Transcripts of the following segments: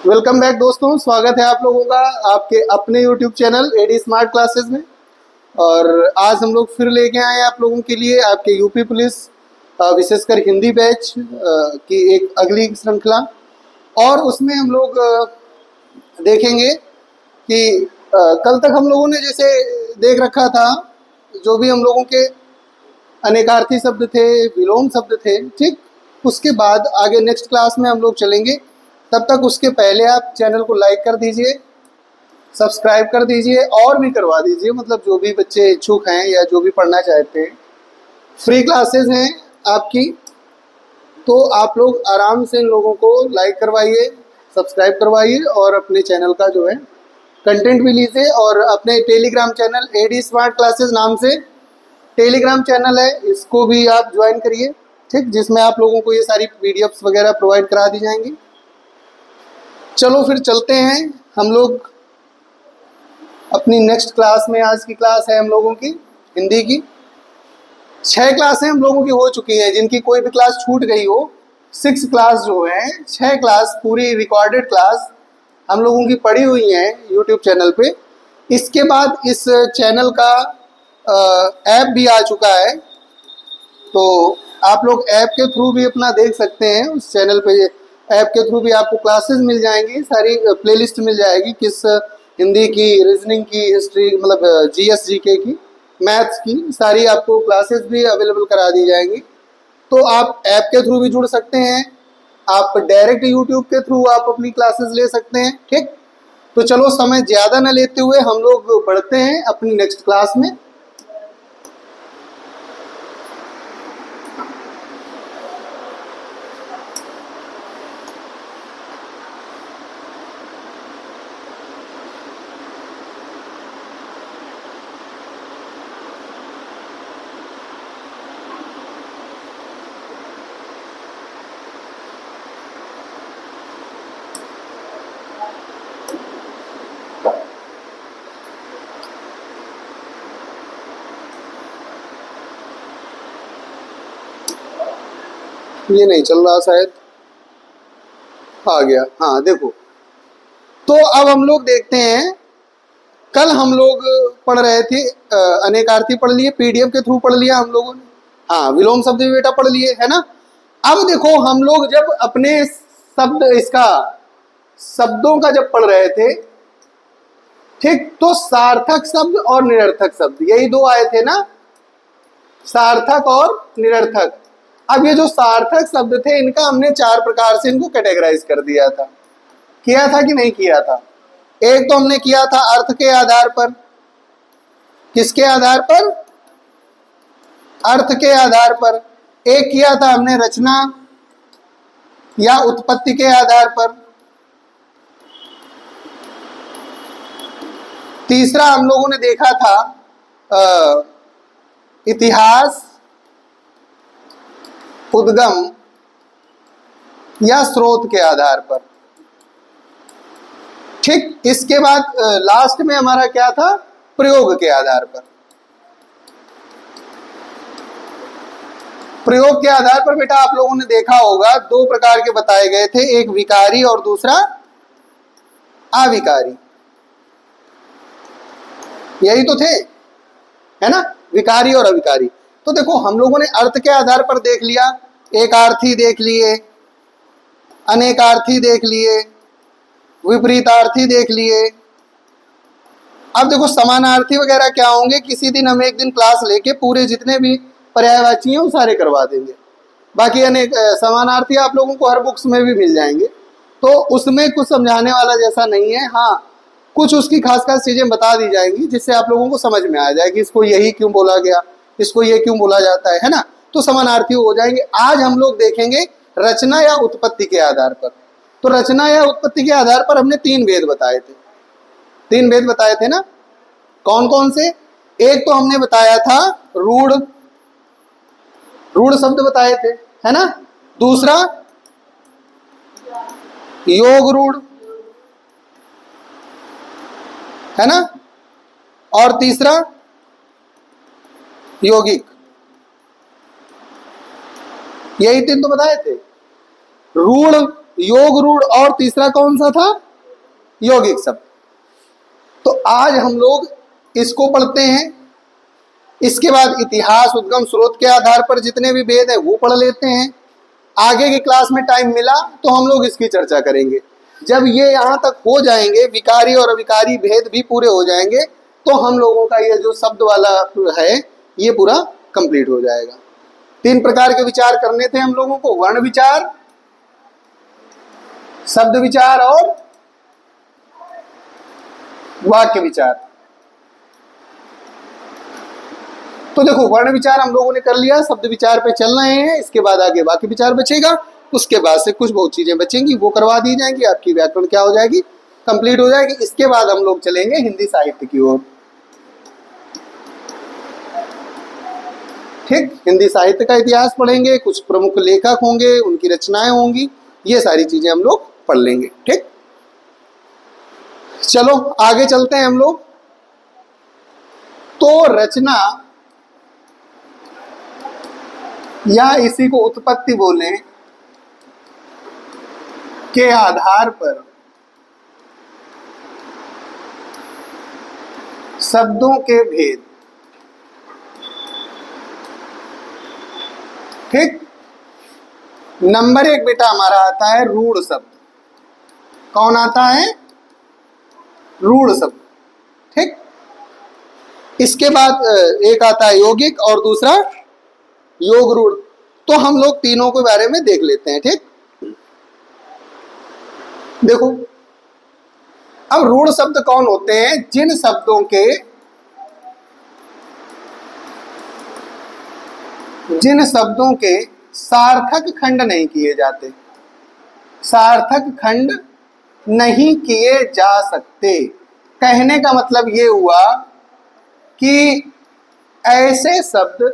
Welcome back दोस्तों, स्वागत है आप लोगों का आपके अपने YouTube channel AD smart classes में। और आज हम लोग फिर लेके आए हैं आप लोगों के लिए आपके यूपी पुलिस विशेषकर हिंदी बैच की एक अगली श्रृंखला। और उसमें हम लोग देखेंगे कि कल तक हम लोगों ने जैसे देख रखा था, जो भी हम लोगों के अनेकार्थी शब्द थे, विलोम शब्द थे, ठीक। उसके बाद आगे नेक्स्ट क्लास में हम लोग चलेंगे। तब तक उसके पहले आप चैनल को लाइक कर दीजिए, सब्सक्राइब कर दीजिए और भी करवा दीजिए। मतलब जो भी बच्चे इच्छुक हैं या जो भी पढ़ना चाहते हैं, फ्री क्लासेस हैं आपकी, तो आप लोग आराम से इन लोगों को लाइक करवाइए, सब्सक्राइब करवाइए और अपने चैनल का जो है कंटेंट भी लीजिए। और अपने Telegram channel AD smart classes नाम से टेलीग्राम चैनल है, इसको भी आप ज्वाइन करिए, ठीक, जिसमें आप लोगों को ये सारी पीडीएफ्स वगैरह प्रोवाइड करा दी जाएंगी। चलो फिर चलते हैं हम लोग अपनी नेक्स्ट क्लास में। आज की क्लास है हम लोगों की हिंदी की। 6 क्लासें हम लोगों की हो चुकी हैं, जिनकी कोई भी क्लास छूट गई हो 6 क्लास जो है, 6 क्लास पूरी रिकॉर्डेड क्लास हम लोगों की पड़ी हुई हैं यूट्यूब चैनल पे। इसके बाद इस चैनल का ऐप भी आ चुका है, तो आप लोग ऐप के थ्रू भी अपना देख सकते हैं। उस चैनल पे ऐप के थ्रू भी आपको क्लासेस मिल जाएंगी, सारी प्लेलिस्ट मिल जाएगी, किस हिंदी की, रीजनिंग की, हिस्ट्री, मतलब जीएस जीके की, मैथ्स की, सारी आपको क्लासेस भी अवेलेबल करा दी जाएंगी। तो आप ऐप के थ्रू भी जुड़ सकते हैं, आप डायरेक्ट यूट्यूब के थ्रू आप अपनी क्लासेस ले सकते हैं, ठीक। तो चलो समय ज़्यादा न लेते हुए हम लोग बढ़ते हैं अपनी नेक्स्ट क्लास में। ये नहीं चल रहा शायद, आ गया, हाँ देखो। तो अब हम लोग देखते हैं, कल हम लोग पढ़ रहे थे अनेकार्थी पढ़ लिए, पीडीएफ के थ्रू पढ़ लिया हम लोगों ने, हाँ विलोम शब्द भी बेटा पढ़ लिए, है ना। अब देखो हम लोग जब अपने शब्द इसका शब्दों का जब पढ़ रहे थे, ठीक, तो सार्थक शब्द और निरर्थक शब्द यही दो आए थे ना, सार्थक और निरर्थक। अब ये जो सार्थक शब्द थे, इनका हमने 4 प्रकार से इनको कैटेगराइज कर दिया था। किया था कि नहीं किया था? एक तो हमने किया था अर्थ के आधार पर। किसके आधार पर? अर्थ के आधार पर। एक किया था हमने रचना या उत्पत्ति के आधार पर। तीसरा हम लोगों ने देखा था इतिहास, उद्गम या स्रोत के आधार पर, ठीक। इसके बाद लास्ट में हमारा क्या था? प्रयोग के आधार पर। प्रयोग के आधार पर बेटा आप लोगों ने देखा होगा 2 प्रकार के बताए गए थे, एक विकारी और दूसरा अविकारी। यही तो थे, है ना, विकारी और अविकारी। तो देखो हम लोगों ने अर्थ के आधार पर देख लिया, एकार्थी देख लिए, अनेकार्थी देख लिए, विपरीतार्थी देख लिए। अब देखो समानार्थी वगैरह क्या होंगे, किसी दिन हम एक दिन क्लास लेके पूरे जितने भी पर्यायवाची हैं वो सारे करवा देंगे। बाकी अनेक समानार्थी आप लोगों को हर बुक्स में भी मिल जाएंगे, तो उसमें कुछ समझाने वाला जैसा नहीं है। हाँ, कुछ उसकी खास खास चीज़ें बता दी जाएंगी जिससे आप लोगों को समझ में आ जाए कि इसको यही क्यों बोला गया, इसको ये क्यों बोला जाता है ना, तो समानार्थी हो जाएंगे। आज हम लोग देखेंगे रचना या उत्पत्ति के आधार पर। तो रचना या उत्पत्ति के आधार पर हमने 3 भेद बताए थे। 3 भेद बताए थे ना, कौन कौन से? एक तो हमने बताया था रूढ़, रूढ़ शब्द बताए थे, है ना। दूसरा योग रूढ़, है ना। और तीसरा यौगिक। यही 3 तो बताए थे, रूढ़, योग रूढ़ और तीसरा कौन सा था? यौगिक शब्द। तो आज हम लोग इसको पढ़ते हैं। इसके बाद इतिहास, उद्गम स्रोत के आधार पर जितने भी भेद है वो पढ़ लेते हैं। आगे की क्लास में टाइम मिला तो हम लोग इसकी चर्चा करेंगे। जब ये यहाँ तक हो जाएंगे, विकारी और अविकारी भेद भी पूरे हो जाएंगे, तो हम लोगों का ये जो शब्द वाला है ये पूरा कंप्लीट हो जाएगा। 3 प्रकार के विचार करने थे हम लोगों को, वर्ण विचार, शब्द विचार और वाक्य विचार। तो देखो, वर्ण विचार हम लोगों ने कर लिया, शब्द विचार पे चल रहे हैं। इसके बाद आगे वाक्य विचार बचेगा, उसके बाद से कुछ बहुत चीजें बचेंगी, वो करवा दी जाएंगी। आपकी व्याकरण क्या हो जाएगी? कंप्लीट हो जाएगी। इसके बाद हम लोग चलेंगे हिंदी साहित्य की ओर। ठीक, हिंदी साहित्य का इतिहास पढ़ेंगे, कुछ प्रमुख लेखक होंगे, उनकी रचनाएं होंगी, ये सारी चीजें हम लोग पढ़ लेंगे। ठीक, चलो आगे चलते हैं हम लोग। तो रचना या इसी को उत्पत्ति बोले के आधार पर शब्दों के भेद। ठीक, नंबर 1 बेटा हमारा आता है रूढ़ शब्द। कौन आता है? रूढ़ शब्द। ठीक, इसके बाद एक आता है यौगिक और दूसरा योग रूढ़। तो हम लोग तीनों के बारे में देख लेते हैं। ठीक, देखो, अब रूढ़ शब्द कौन होते हैं? जिन शब्दों के सार्थक खंड नहीं किए जाते, सार्थक खंड नहीं किए जा सकते। कहने का मतलब ये हुआ कि ऐसे शब्द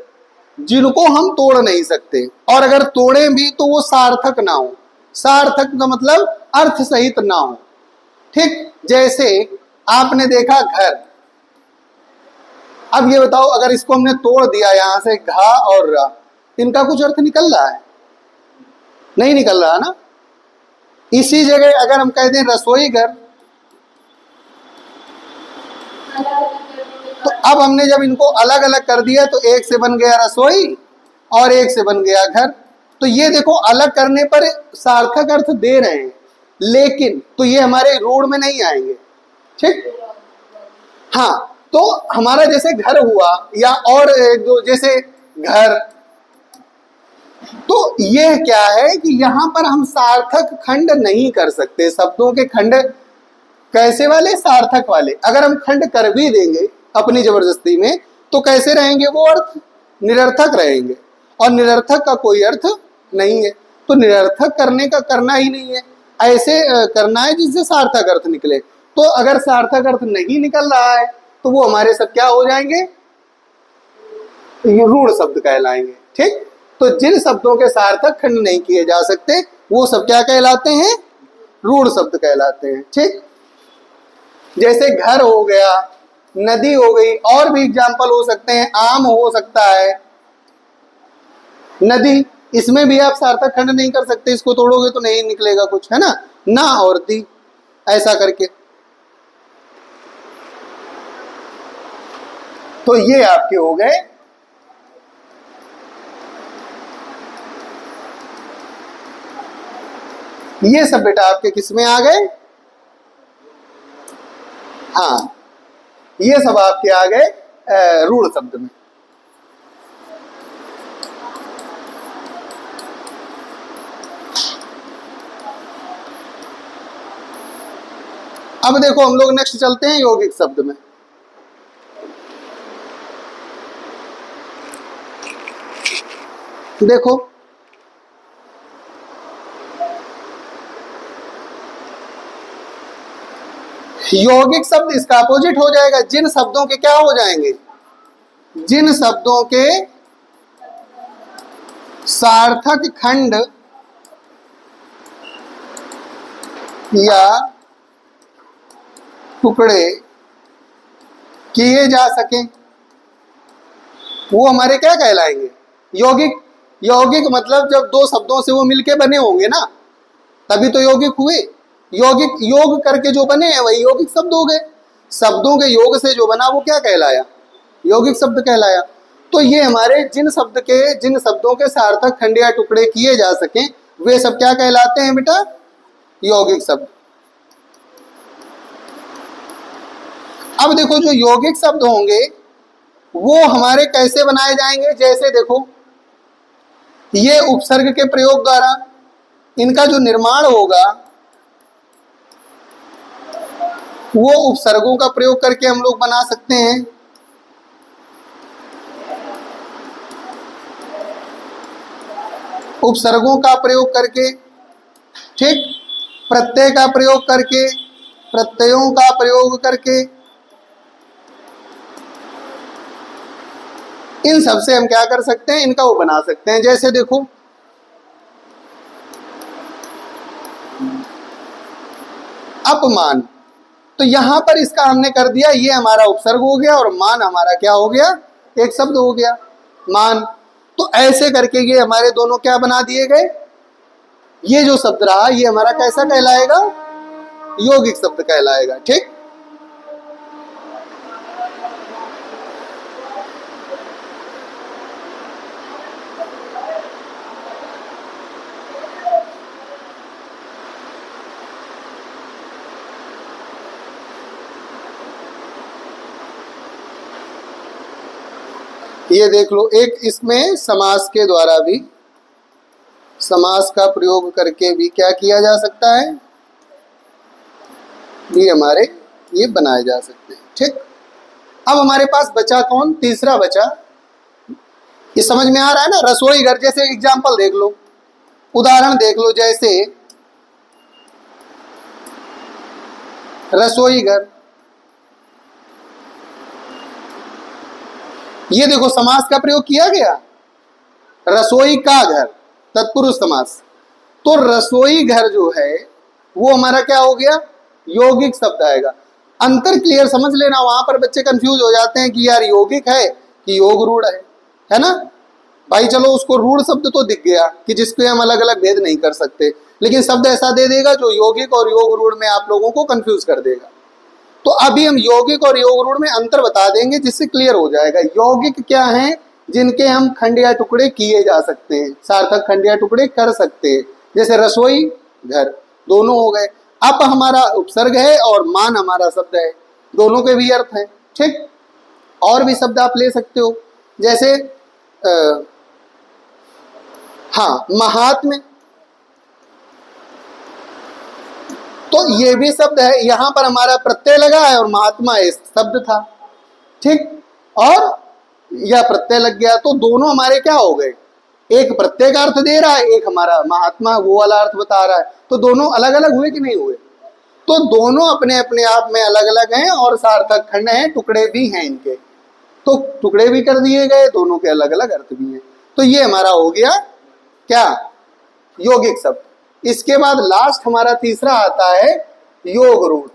जिनको हम तोड़ नहीं सकते, और अगर तोड़े भी तो वो सार्थक ना हो। सार्थक का मतलब अर्थ सहित ना हो। ठीक, जैसे आपने देखा घर। अब ये बताओ, अगर इसको हमने तोड़ दिया यहां से, घा और रा, इनका कुछ अर्थ निकल रहा है? नहीं निकल रहा ना। इसी जगह अगर हम कह दें रसोई घर, तो अब हमने जब इनको अलग अलग कर दिया तो एक से बन गया रसोई और एक से बन गया घर। तो ये देखो, अलग करने पर सार्थक अर्थ दे रहे हैं, लेकिन तो ये हमारे रूढ़ में नहीं आएंगे। ठीक, हाँ, तो हमारा जैसे घर हुआ या और एक दो जैसे घर, तो ये क्या है कि यहां पर हम सार्थक खंड नहीं कर सकते। शब्दों के खंड कैसे वाले? सार्थक वाले। अगर हम खंड कर भी देंगे अपनी जबरदस्ती में, तो कैसे रहेंगे वो अर्थ? निरर्थक रहेंगे, और निरर्थक का कोई अर्थ नहीं है। तो निरर्थक करने का करना ही नहीं है, ऐसे करना है जिससे सार्थक अर्थ निकले। तो अगर सार्थक अर्थ नहीं निकल रहा है तो वो हमारे सब क्या हो जाएंगे? रूढ़ शब्द कहलाएंगे। ठीक, तो जिन शब्दों के सार्थक खंड नहीं किए जा सकते वो सब क्या कहलाते हैं? रूढ़ शब्द कहलाते हैं। ठीक, जैसे घर हो गया, नदी हो गई, और भी एग्जाम्पल हो सकते हैं, आम हो सकता है। नदी, इसमें भी आप सार्थक खंड नहीं कर सकते, इसको तोड़ोगे तो नहीं निकलेगा कुछ, है ना और दी, ऐसा करके। तो ये आपके हो गए ये सब बेटा आपके किस में आ गए? हाँ, ये सब आपके आ गए रूढ़ शब्द में। अब देखो, हम लोग नेक्स्ट चलते हैं यौगिक शब्द में। देखो, यौगिक शब्द इसका अपोजिट हो जाएगा। जिन शब्दों के क्या हो जाएंगे? जिन शब्दों के सार्थक खंड या टुकड़े किए जा सकें, वो हमारे क्या कहलाएंगे? यौगिक। यौगिक मतलब जब दो शब्दों से वो मिलके बने होंगे ना, तभी तो यौगिक हुए। यौगिक योग करके जो बने हैं वही यौगिक शब्द हो गए। शब्दों के योग से जो बना वो क्या कहलाया? यौगिक शब्द कहलाया। तो ये हमारे जिन शब्दों के सार्थक खंड या टुकड़े किए जा सकें वे सब क्या कहलाते हैं बेटा? यौगिक शब्द। अब देखो जो यौगिक शब्द होंगे वो हमारे कैसे बनाए जाएंगे? जैसे देखो ये उपसर्ग के प्रयोग द्वारा इनका जो निर्माण होगा वो उपसर्गों का प्रयोग करके हम लोग बना सकते हैं। उपसर्गों का प्रयोग करके, ठीक, प्रत्यय का प्रयोग करके, प्रत्ययों का प्रयोग करके, इन सब से हम क्या कर सकते हैं? इनका वो बना सकते हैं। जैसे देखो अपमान, तो यहां पर इसका हमने कर दिया, ये हमारा उपसर्ग हो गया और मान हमारा क्या हो गया? एक शब्द हो गया, मान। तो ऐसे करके ये हमारे दोनों क्या बना दिए गए? ये जो शब्द रहा ये हमारा कैसा कहलाएगा? यौगिक शब्द कहलाएगा। ठीक, ये देख लो, एक इसमें समास के द्वारा भी, समास का प्रयोग करके भी क्या किया जा सकता है? भी हमारे ये बनाए जा सकते हैं। ठीक, अब हमारे पास बचा कौन? तीसरा बचा। ये समझ में आ रहा है ना? रसोई घर, जैसे एग्जाम्पल देख लो, उदाहरण देख लो। जैसे रसोई घर, ये देखो समास का प्रयोग किया गया, रसोई का घर, तत्पुरुष समास। तो रसोई घर जो है वो हमारा क्या हो गया? यौगिक शब्द आएगा। अंतर क्लियर समझ लेना, वहां पर बच्चे कंफ्यूज हो जाते हैं कि यार यौगिक है कि योग रूढ़ है ना? भाई चलो उसको रूढ़ शब्द तो दिख गया कि जिसके हम अलग अलग भेद नहीं कर सकते, लेकिन शब्द ऐसा दे देगा जो यौगिक और योग रूढ़ में आप लोगों को कंफ्यूज कर देगा। तो अभी हम यौगिक और योग रूढ़ में अंतर बता देंगे जिससे क्लियर हो जाएगा। यौगिक क्या है? जिनके हम खंड या टुकड़े किए जा सकते हैं, सार्थक खंड या टुकड़े कर सकते हैं। जैसे रसोई घर, दोनों हो गए। अब हमारा उपसर्ग है और मान हमारा शब्द है, दोनों के भी अर्थ है। ठीक, और भी शब्द आप ले सकते हो, जैसे हाँ, महात्म्य, तो ये भी शब्द है। यहां पर हमारा प्रत्यय लगा है और महात्मा शब्द था। ठीक, और यह प्रत्यय लग गया, तो दोनों हमारे क्या हो गए? एक प्रत्यय का अर्थ दे रहा है, एक हमारा महात्मा वो वाला अर्थ बता रहा है। तो दोनों अलग अलग हुए कि नहीं हुए? तो दोनों अपने अपने आप में अलग अलग हैं और सार्थक खंड हैं, टुकड़े भी हैं इनके। तो टुकड़े भी कर दिए गए, दोनों के अलग अलग अर्थ भी हैं। तो ये हमारा हो गया क्या? यौगिक शब्द। इसके बाद लास्ट हमारा तीसरा आता है योग रूढ़।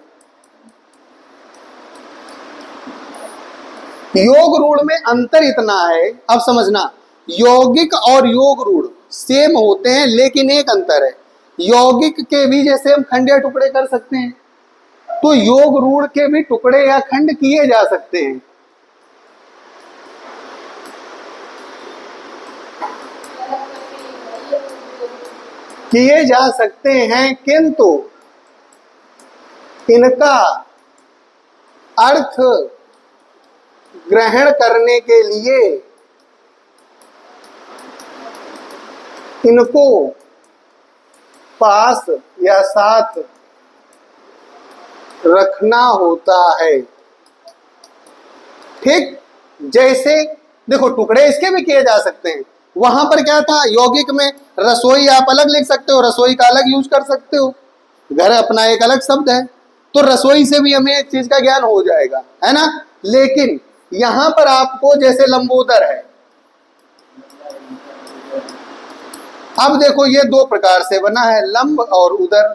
योग रूढ़ में अंतर इतना है, अब समझना, यौगिक और योग रूढ़ सेम होते हैं लेकिन एक अंतर है, यौगिक के भी जैसे हम खंड या टुकड़े कर सकते हैं तो योग रूढ़ के भी टुकड़े या खंड किए जा सकते हैं। किए जा सकते हैं, किंतु इनका अर्थ ग्रहण करने के लिए इनको पास या साथ रखना होता है। ठीक, जैसे देखो टुकड़े इसके भी किए जा सकते हैं। वहां पर क्या था? यौगिक में रसोई आप अलग लिख सकते हो, रसोई का अलग यूज कर सकते हो, घर अपना एक अलग शब्द है, तो रसोई से भी हमें एक चीज का ज्ञान हो जाएगा, है ना? लेकिन यहां पर आपको जैसे लंबोदर है, अब देखो ये दो प्रकार से बना है, लंब और उदर।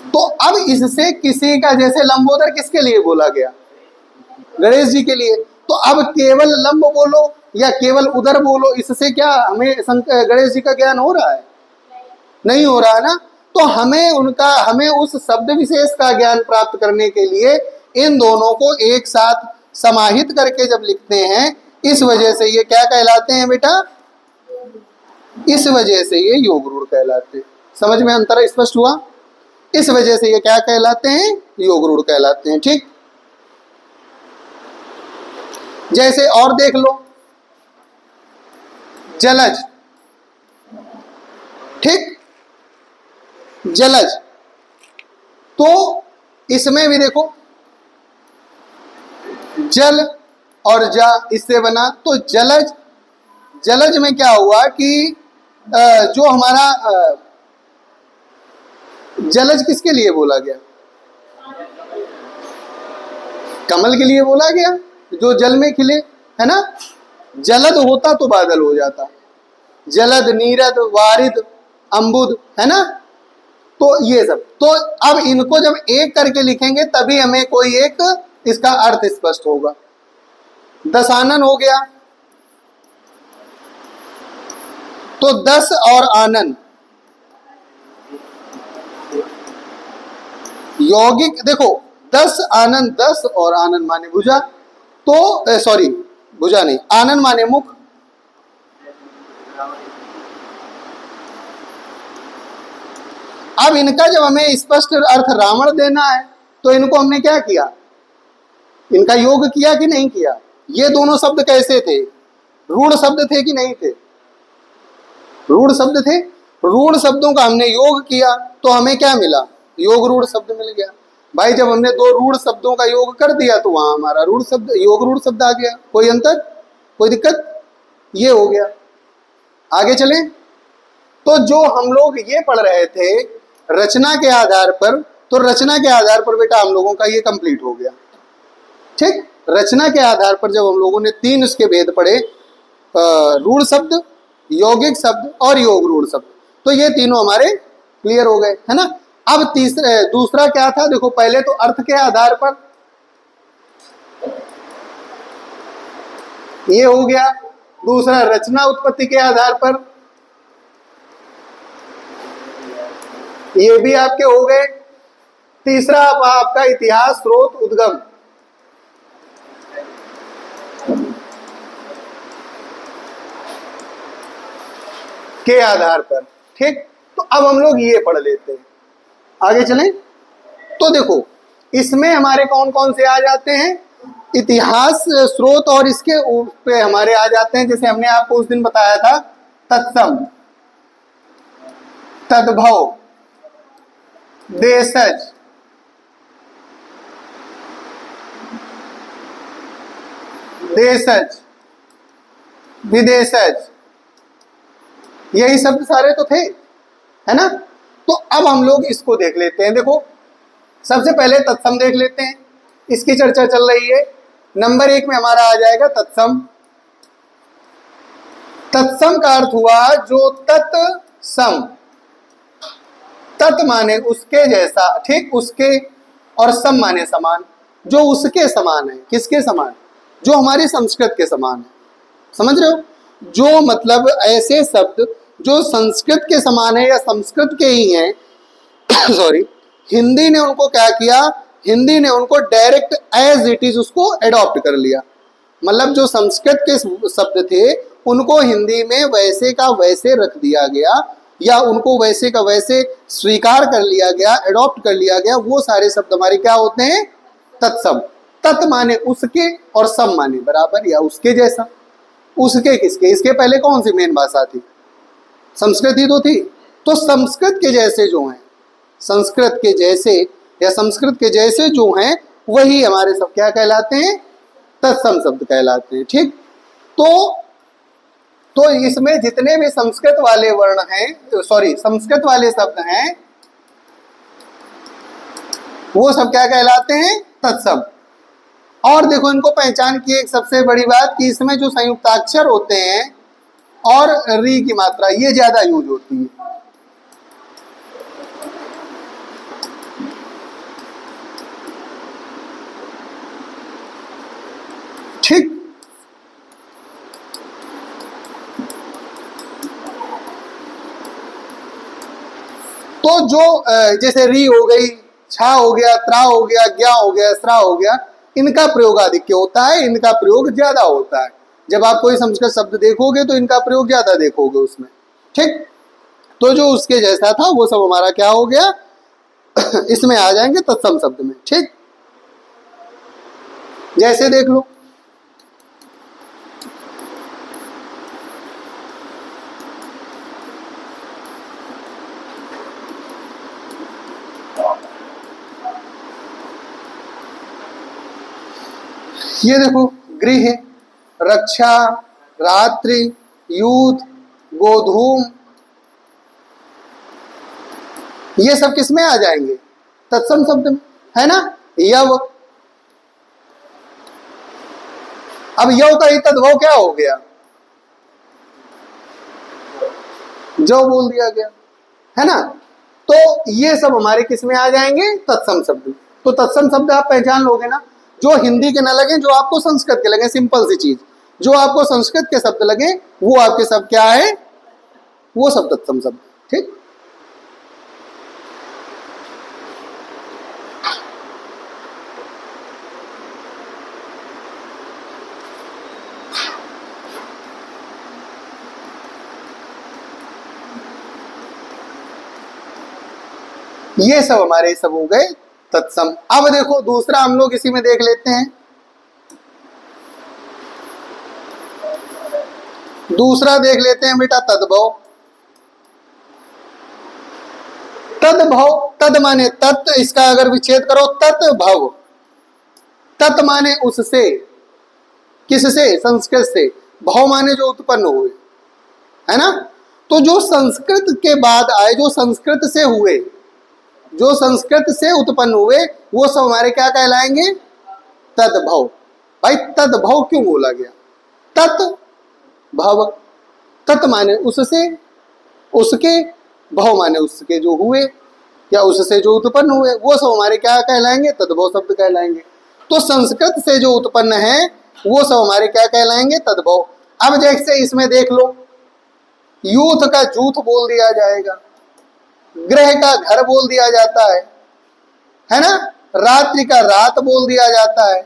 तो अब इससे किसी का, जैसे लंबोदर किसके लिए बोला गया? गणेश जी के लिए। तो अब केवल लंब बोलो या केवल उदर बोलो, इससे क्या हमें गणेश जी का ज्ञान हो रहा है? नहीं हो रहा ना। तो हमें उस शब्द विशेष का ज्ञान प्राप्त करने के लिए इन दोनों को एक साथ समाहित करके जब लिखते हैं, इस वजह से ये क्या कहलाते हैं बेटा? इस वजह से ये योग रूढ़ कहलाते हैं। समझ में अंतर स्पष्ट हुआ? इस वजह से ये क्या कहलाते हैं? योग रूढ़ कहलाते हैं। ठीक, जैसे और देख लो, जलज। ठीक, जलज, तो इसमें भी देखो जल और जा इससे बना, तो जलज। जलज में क्या हुआ कि जो हमारा जलज किसके लिए बोला गया? कमल के लिए बोला गया जो जल में खिले, है ना। जलद होता तो बादल हो जाता, जलद, नीरद, वारिद, अम्बुद, है ना। तो ये सब, तो अब इनको जब एक करके लिखेंगे तभी हमें कोई एक इसका अर्थ स्पष्ट होगा। दशानन हो गया, तो 10 और आनन, यौगिक। देखो 10 आनन, 10 और आनन माने भुजा, तो सॉरी भुजा नहीं, आनन माने मुख। अब इनका जब हमें स्पष्ट अर्थ रावण देना है तो इनको हमने क्या किया? इनका योग किया कि नहीं किया? ये दोनों शब्द कैसे थे? रूढ़ शब्द थे कि नहीं थे? रूढ़ शब्द थे। रूढ़ शब्दों का हमने योग किया तो हमें क्या मिला? योग रूढ़ शब्द मिल गया। भाई जब हमने दो रूढ़ शब्दों का योग कर दिया तो वहां हमारा रूढ़ शब्द, योग रूढ़ शब्द आ गया। कोई अंतर, कोई दिक्कत? ये हो गया। आगे चलें, तो जो हम लोग ये पढ़ रहे थे रचना के आधार पर, तो रचना के आधार पर बेटा हम लोगों का ये कंप्लीट हो गया। ठीक, रचना के आधार पर जब हम लोगों ने 3 उसके भेद पढ़े, रूढ़ शब्द, यौगिक शब्द और योग रूढ़ शब्द, तो ये तीनों हमारे क्लियर हो गए, है ना। अब दूसरा क्या था? देखो पहले तो अर्थ के आधार पर ये हो गया, दूसरा रचना उत्पत्ति के आधार पर, ये भी आपके हो गए, तीसरा आपका इतिहास, स्रोत, उद्गम। के आधार पर। ठीक, तो अब हम लोग ये पढ़ लेते हैं। आगे चलें, तो देखो इसमें हमारे कौन कौन से आ जाते हैं? इतिहास, स्रोत और इसके पे हमारे आ जाते हैं, जैसे हमने आपको उस दिन बताया था, तत्सम, तद्भव, देशज, देशज, विदेशज, यही शब्द सारे तो थे, है ना। तो अब हम लोग इसको देख लेते हैं। देखो सबसे पहले तत्सम देख लेते हैं, इसकी चर्चा चल रही है। नंबर 1 में हमारा आ जाएगा तत्सम। तत्सम का अर्थ हुआ जो तत्सम, तत् माने उसके जैसा, ठीक, उसके, और सम माने समान, जो उसके समान है। किसके समान? जो हमारी संस्कृत के समान है। समझ रहे हो? जो मतलब ऐसे शब्द जो संस्कृत के समान है या संस्कृत के ही हैं सॉरी, हिंदी ने उनको क्या किया? हिंदी ने उनको डायरेक्ट एज इट इज उसको एडॉप्ट कर लिया। मतलब जो संस्कृत के शब्द थे उनको हिंदी में वैसे का वैसे रख दिया गया, या उनको वैसे का वैसे स्वीकार कर लिया गया, एडॉप्ट कर लिया गया। वो सारे शब्द हमारे क्या होते हैं? तत्सम। तत् माने उसके और सम माने बराबर या उसके जैसा। उसके किसके? इसके पहले कौन सी मेन भाषा थी? संस्कृत ही तो थी। तो संस्कृत के जैसे जो हैं, संस्कृत के जैसे या संस्कृत के जैसे जो हैं वही हमारे सब क्या कहलाते हैं? तत्सम शब्द कहलाते हैं। ठीक, तो इसमें जितने भी संस्कृत वाले वर्ण हैं, सॉरी संस्कृत वाले शब्द हैं, वो सब क्या कहलाते हैं? तत्सम। और देखो इनको पहचान की एक सबसे बड़ी बात कि इसमें जो संयुक्ताक्षर होते हैं और री की मात्रा ये ज्यादा यूज होती है। ठीक, तो जो जैसे री हो गई, छा हो गया, त्रा हो गया, ज्ञा हो गया, स्रा हो गया, इनका प्रयोग अधिक होता है, इनका प्रयोग ज्यादा होता है। जब आप कोई संस्कृत शब्द देखोगे तो इनका प्रयोग ज्यादा देखोगे उसमें, ठीक। तो जो उसके जैसा था वो सब हमारा क्या हो गया इसमें आ जाएंगे तत्सम शब्द में, ठीक। जैसे देख लो, ये देखो, गृह, रक्षा, रात्रि, युद्ध, गोधूम, ये सब किसमें आ जाएंगे? तत्सम शब्द में, है ना। यव, अब यव का ही तद्भव क्या हो गया? जो बोल दिया गया, है ना। तो ये सब हमारे किसमें आ जाएंगे? तत्सम शब्द। तो तत्सम शब्द आप पहचान लोगे ना, जो हिंदी के ना लगे, जो आपको संस्कृत के लगे, सिंपल सी चीज, जो आपको संस्कृत के शब्द लगे वो आपके सब क्या है? वो सब तत्सम शब्द, ठीक। ये सब हमारे सब हो गए तत्सम। अब देखो दूसरा हम लोग इसी में देख लेते हैं, दूसरा देख लेते हैं बेटा तद्भव। तद्भव, तद माने तत्, इसका अगर विच्छेद करो तत्भव, तत् माने उससे, किससे? संस्कृत से। भव माने जो उत्पन्न हुए, है ना। तो जो संस्कृत के बाद आए, जो संस्कृत से हुए, जो संस्कृत से उत्पन्न हुए, वो सब हमारे क्या कहलाएंगे? तद्भव। भाई तद्भव क्यों बोला गया? तत् भव, तत् माने उससे, उसके, भव माने उसके जो हुए या उससे जो उत्पन्न हुए, वो सब हमारे क्या कहलाएंगे? तद्भव शब्द कहलाएंगे। तो संस्कृत से जो उत्पन्न है वो सब हमारे क्या कहलाएंगे? तद्भव। अब जैसे इसमें देख लो, यूथ का जूथ बोल दिया जाएगा, ग्रह का घर बोल दिया जाता है ना। रात्रि का रात बोल दिया जाता है,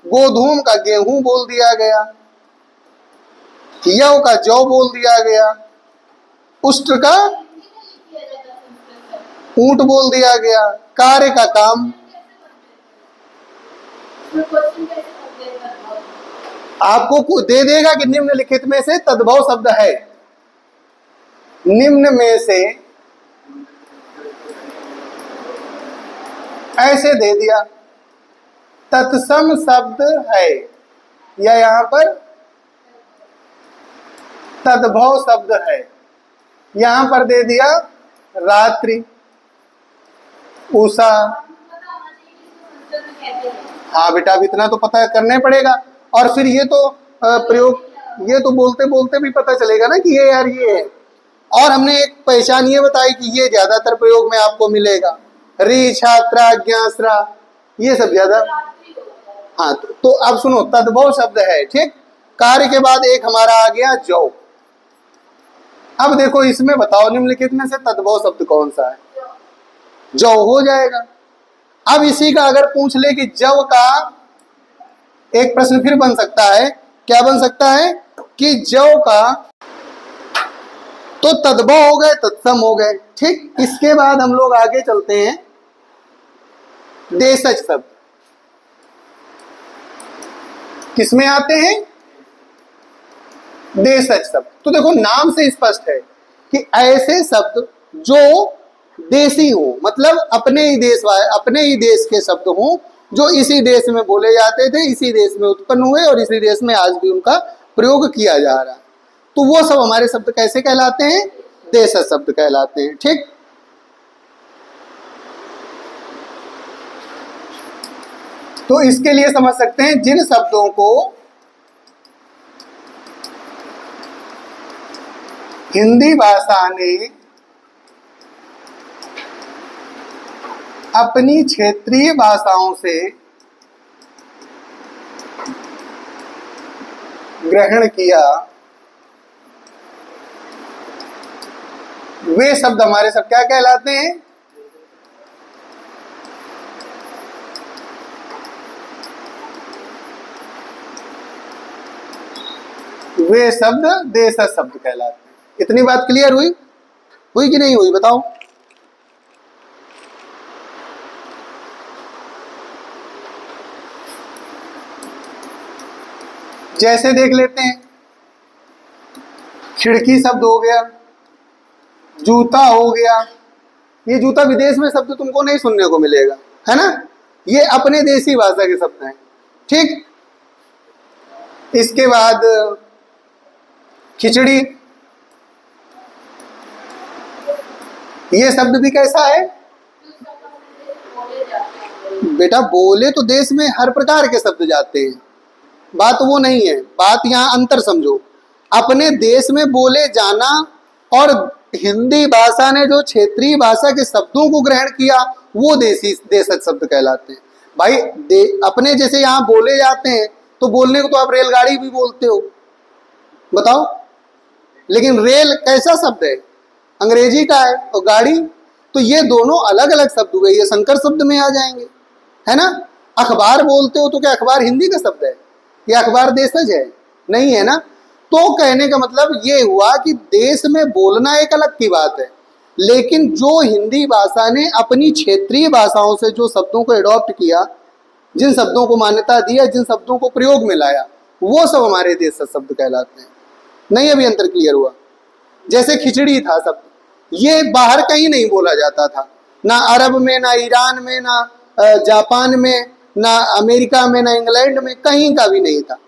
गोधूम का गेहूं बोल दिया गया, यव का जौ बोल दिया गया, उष्ट का ऊंट बोल दिया गया, कार्य का काम। आपको दे देगा कि निम्नलिखित में से तद्भव शब्द है, निम्न में से ऐसे दे दिया, तत्सम शब्द है, या यहां पर तद्भव शब्द है, यहां पर दे दिया रात्रि, उषा। हाँ बेटा, अब इतना तो पता करना पड़ेगा, और फिर ये तो प्रयोग, ये तो बोलते बोलते भी पता चलेगा ना कि ये यार ये है। और हमने एक पहचान ये बताई कि ये ज्यादातर प्रयोग में आपको मिलेगा, री, छात्रा, ज्ञासरा, ये सब ज्यादा। हाँ तो अब सुनो, तद्भव शब्द है, ठीक। कार्य के बाद एक हमारा आ गया जौ। अब देखो इसमें बताओ निम्नलिखित में से तद्भव शब्द कौन सा है? जौ हो जाएगा। अब इसी का अगर पूछ ले कि जौ का, एक प्रश्न फिर बन सकता है, क्या बन सकता है? कि जौ का, तो तद्भव हो गए, तत्सम हो गए, ठीक। इसके बाद हम लोग आगे चलते हैं, देशज शब्द किसमें आते हैं? देशज शब्द। तो देखो नाम से स्पष्ट है कि ऐसे शब्द जो देशी हो, मतलब अपने ही देश वाले, अपने ही देश के शब्द हो, जो इसी देश में बोले जाते थे, इसी देश में उत्पन्न हुए और इसी देश में आज भी उनका प्रयोग किया जा रहा है। तो वो सब हमारे शब्द कैसे कहलाते हैं? देशज शब्द कहलाते हैं, ठीक। तो इसके लिए समझ सकते हैं, जिन शब्दों को हिंदी भाषा ने अपनी क्षेत्रीय भाषाओं से ग्रहण किया, वे शब्द हमारे सब क्या कहलाते हैं? वे शब्द देशज शब्द कहलाते हैं। इतनी बात क्लियर हुई? हुई कि नहीं हुई बताओ? जैसे देख लेते हैं, खिड़की शब्द हो गया, जूता हो गया। ये जूता विदेश में शब्द तुमको नहीं सुनने को मिलेगा, है ना? ये अपने देसी भाषा के शब्द हैं, ठीक। इसके बाद खिचड़ी, ये शब्द भी कैसा है बेटा? बोले तो देश में हर प्रकार के शब्द जाते हैं, बात वो नहीं है। बात यहाँ अंतर समझो, अपने देश में बोले जाना और हिंदी भाषा ने जो क्षेत्रीय भाषा के शब्दों को ग्रहण किया वो देशज शब्द कहलाते हैं। भाई अपने जैसे यहाँ बोले जाते हैं तो बोलने को तो आप रेलगाड़ी भी बोलते हो, बताओ, लेकिन रेल कैसा शब्द है? अंग्रेजी का है। और गाड़ी, तो ये दोनों अलग अलग शब्द हुए, ये संकर शब्द में आ जाएंगे, है ना? अखबार बोलते हो तो क्या अखबार हिंदी का शब्द है या अखबार देशज है? नहीं है ना। तो कहने का मतलब ये हुआ कि देश में बोलना एक अलग की बात है, लेकिन जो हिंदी भाषा ने अपनी क्षेत्रीय भाषाओं से जो शब्दों को एडॉप्ट किया, जिन शब्दों को मान्यता दिया, जिन शब्दों को प्रयोग में लाया, वो सब हमारे देशज शब्द कहलाते हैं। नहीं अभी अंतर क्लियर हुआ? जैसे खिचड़ी था शब्द, ये बाहर कहीं नहीं बोला जाता था, ना अरब में, ना ईरान में, ना जापान में, ना अमेरिका में, ना इंग्लैंड में, कहीं का भी नहीं था।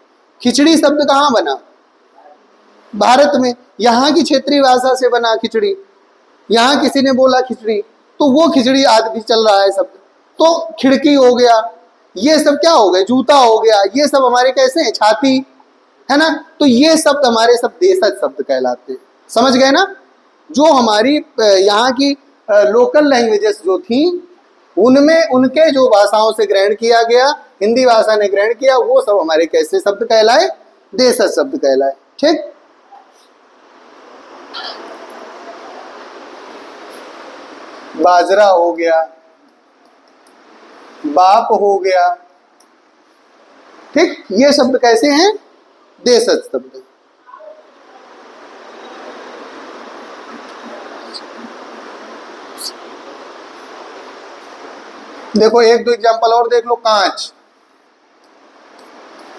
खिचड़ी शब्द कहाँ बना? भारत में। यहाँ की क्षेत्रीय भाषा से बना खिचड़ी, यहाँ किसी ने बोला खिचड़ी, तो वो खिचड़ी आज भी चल रहा है शब्द। तो खिड़की हो गया, ये सब क्या हो गए? जूता हो गया, ये सब हमारे कैसे हैं? छाती, है ना? तो ये शब्द हमारे सब देशज शब्द कहलाते हैं। समझ गए ना? जो हमारी यहाँ की लोकल लैंग्वेजेस जो थी, उनमें उनके जो भाषाओं से ग्रहण किया गया, हिंदी भाषा ने ग्रहण किया, वो सब हमारे कैसे शब्द कहलाए? देशज शब्द कहलाए, ठीक। बाजरा हो गया, बाप हो गया, ठीक। ये शब्द कैसे हैं? देशज शब्द। देखो एक दो एग्जांपल और देख लो। कांच,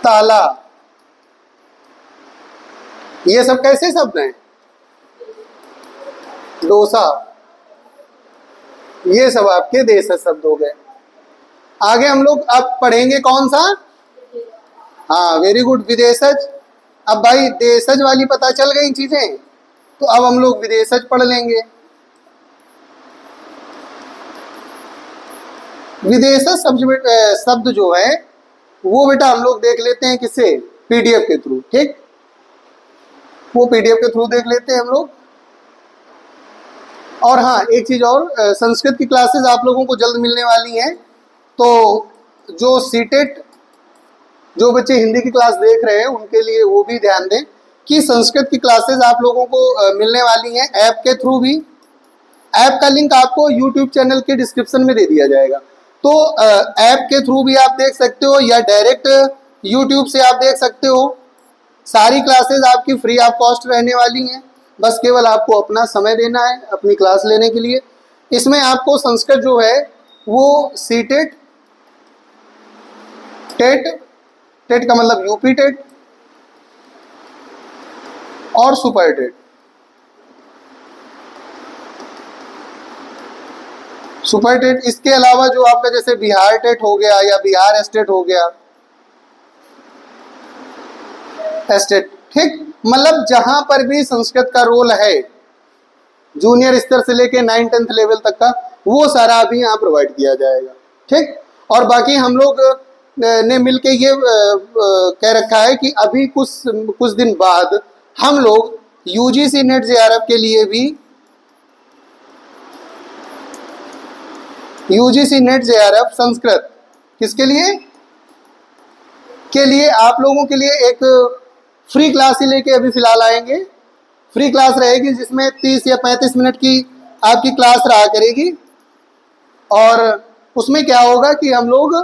ताला, ये सब कैसे शब्द हैं? डोसा, ये सब आपके देशज शब्द हो गए। आगे हम लोग अब पढ़ेंगे कौन सा? हाँ वेरी गुड, विदेशज। अब भाई देशज वाली पता चल गई चीजें, तो अब हम लोग विदेशज पढ़ लेंगे। विदेशज शब्द जो है वो बेटा हम लोग देख लेते हैं किससे? पीडीएफ के थ्रू, ठीक। वो पीडीएफ के थ्रू देख लेते हैं हम लोग। और हाँ एक चीज और, संस्कृत की क्लासेस आप लोगों को जल्द मिलने वाली हैं, तो जो सीटेट जो बच्चे हिंदी की क्लास देख रहे हैं उनके लिए वो भी ध्यान दें कि संस्कृत की क्लासेस आप लोगों को मिलने वाली हैं ऐप के थ्रू भी। ऐप का लिंक आपको यूट्यूब चैनल के डिस्क्रिप्शन में दे दिया जाएगा, तो ऐप के थ्रू भी आप देख सकते हो या डायरेक्ट यूट्यूब से आप देख सकते हो। सारी क्लासेस आपकी फ्री ऑफ कॉस्ट रहने वाली हैं, बस केवल आपको अपना समय देना है अपनी क्लास लेने के लिए। इसमें आपको संस्कृत जो है वो सीटेट, टेट, टेट का मतलब यूपी टेट और सुपर टेट, सुपर टेट, इसके अलावा जो आपका जैसे बिहार टेट हो गया या बिहार स्टेट हो गया, स्टेट, ठीक। मतलब जहां पर भी संस्कृत का रोल है जूनियर स्तर से लेके 9-10th लेवल तक का, वो सारा भी यहाँ प्रोवाइड किया जाएगा, ठीक। और बाकी हम लोग ने मिलके ये कह रखा है कि अभी कुछ दिन बाद हम लोग यूजीसी नेट जेआरएफ के लिए भी, यूजीसी नेट जेआरएफ संस्कृत किसके लिए के लिए आप लोगों के लिए एक फ्री क्लास ही लेके अभी फिलहाल आएंगे, फ्री क्लास रहेगी जिसमें 30 या 35 मिनट की आपकी क्लास रहा करेगी। और उसमें क्या होगा कि हम लोग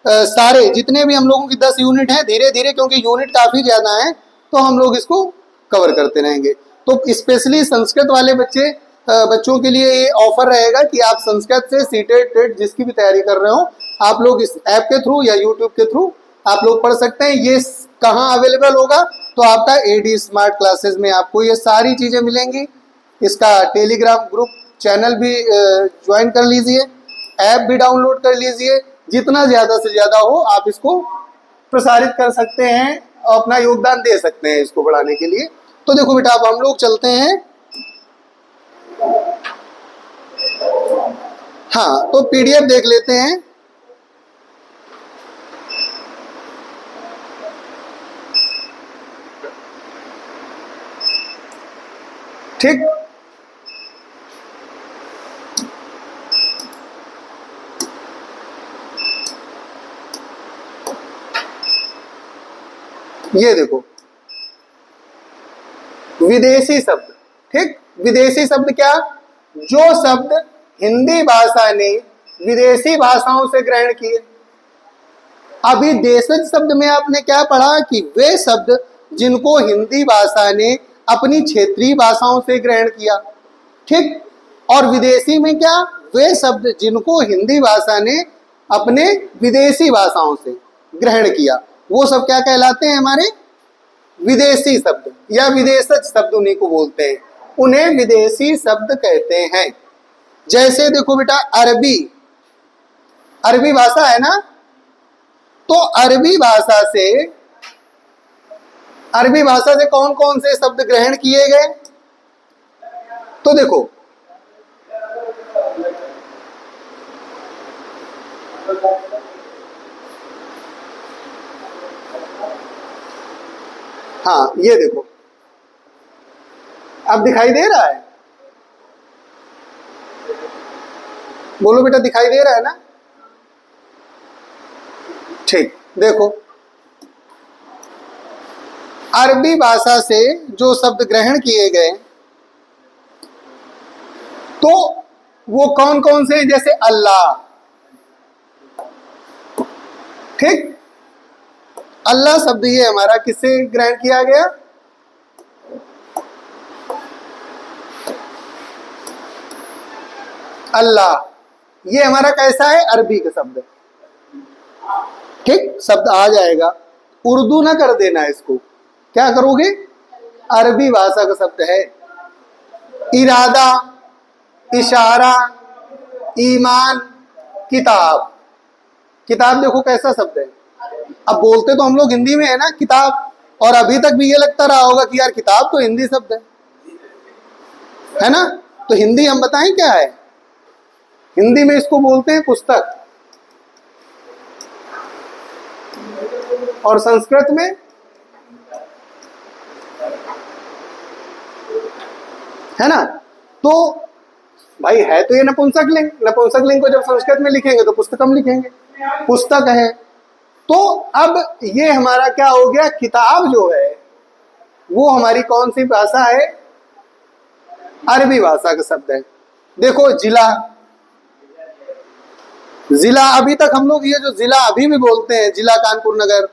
सारे जितने भी हम लोगों की 10 यूनिट हैं, धीरे धीरे, क्योंकि यूनिट काफ़ी ज़्यादा हैं, तो हम लोग इसको कवर करते रहेंगे। तो स्पेशली संस्कृत वाले बच्चों के लिए ये ऑफर रहेगा कि आप संस्कृत से सीटेट टेट जिसकी भी तैयारी कर रहे हो, आप लोग इस ऐप के थ्रू या यूट्यूब के थ्रू आप लोग पढ़ सकते हैं। ये कहाँ अवेलेबल होगा? तो आपका एडी स्मार्ट क्लासेस में आपको ये सारी चीज़ें मिलेंगी। इसका टेलीग्राम ग्रुप चैनल भी ज्वाइन कर लीजिए, ऐप भी डाउनलोड कर लीजिए। जितना ज़्यादा से ज़्यादा हो आप इसको प्रसारित कर सकते हैं और अपना योगदान दे सकते हैं इसको बढ़ाने के लिए। तो देखो बेटा, अब हम लोग चलते हैं। हाँ, तो पीडीएफ देख लेते हैं। ठीक, ये देखो विदेशी शब्द। ठीक, विदेशी शब्द क्या? जो शब्द हिंदी भाषा ने विदेशी भाषाओं से ग्रहण किए। अभी देशज शब्द में आपने क्या पढ़ा कि वे शब्द जिनको हिंदी भाषा ने अपनी क्षेत्रीय भाषाओं से ग्रहण किया। ठीक, और विदेशी में क्या? वे शब्द जिनको हिंदी भाषा ने अपने विदेशी भाषाओं से ग्रहण किया, वो सब क्या कहलाते हैं? हमारे विदेशी शब्द या विदेशज शब्द उन्हीं को बोलते हैं, उन्हें विदेशी शब्द कहते हैं। जैसे देखो बेटा, अरबी, अरबी भाषा है ना, तो अरबी भाषा से कौन कौन से शब्द ग्रहण किए गए? तो देखो, हाँ ये देखो, अब दिखाई दे रहा है? बोलो बेटा, दिखाई दे रहा है ना? ठीक, देखो अरबी भाषा से जो शब्द ग्रहण किए गए तो वो कौन कौन से? जैसे अल्लाह। ठीक, अल्लाह शब्द ये हमारा किससे ग्रहण किया गया? अल्लाह, ये हमारा कैसा है? अरबी का शब्द। ठीक, शब्द आ जाएगा, उर्दू ना कर देना इसको। क्या करोगे? अरबी भाषा का शब्द है। इरादा, इशारा, ईमान, किताब। किताब देखो कैसा शब्द है। अब बोलते तो हम लोग हिंदी में है ना किताब, और अभी तक भी ये लगता रहा होगा कि यार किताब तो हिंदी शब्द है ना? तो हिंदी हम बताएं क्या है? हिंदी में इसको बोलते हैं पुस्तक, और संस्कृत में है ना? तो भाई है तो ये नपुंसक लिंग। नपुंसक लिंग को जब संस्कृत में लिखेंगे तो पुस्तकम लिखेंगे, पुस्तक है। तो अब ये हमारा क्या हो गया? किताब जो है वो हमारी कौन सी भाषा है? अरबी भाषा का शब्द है। देखो जिला, जिला अभी तक हम लोग ये जो जिला अभी भी बोलते हैं, जिला कानपुर नगर,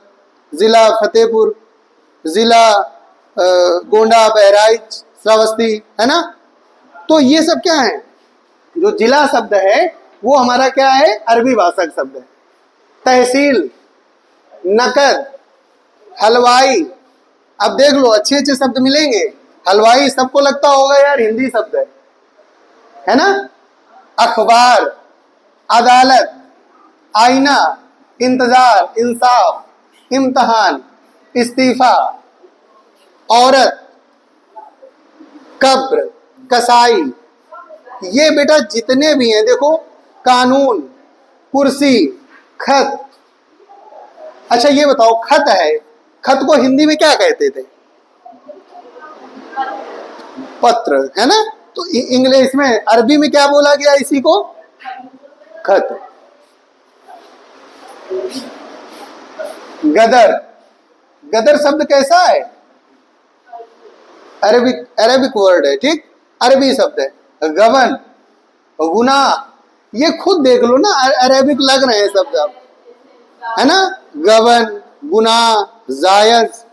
जिला फतेहपुर, जिला गोंडा, बहराइच, श्रावस्ती, है ना? तो ये सब क्या है? जो जिला शब्द है वो हमारा क्या है? अरबी भाषा का शब्द है। तहसील, नकद, हलवाई। अब देख लो अच्छे अच्छे शब्द मिलेंगे। हलवाई सबको लगता होगा यार हिंदी शब्द है ना? अखबार, अदालत, आईना, इंतजार, इंसाफ, इम्तहान, इस्तीफा, औरत, कब्र, कसाई। ये बेटा जितने भी हैं देखो, कानून, कुर्सी, खत। अच्छा ये बताओ, खत है, खत को हिंदी में क्या कहते थे? पत्र, है ना? तो इंग्लिश में, अरबी में क्या बोला गया इसी को? खत। गदर, गदर शब्द कैसा है? अरेबिक अरेबिक वर्ड है, ठीक, अरबी शब्द है। गबन, गुना, ये खुद देख लो ना, अरेबिक लग रहे हैं शब्द आप, है ना। गबन, गुना, जायज,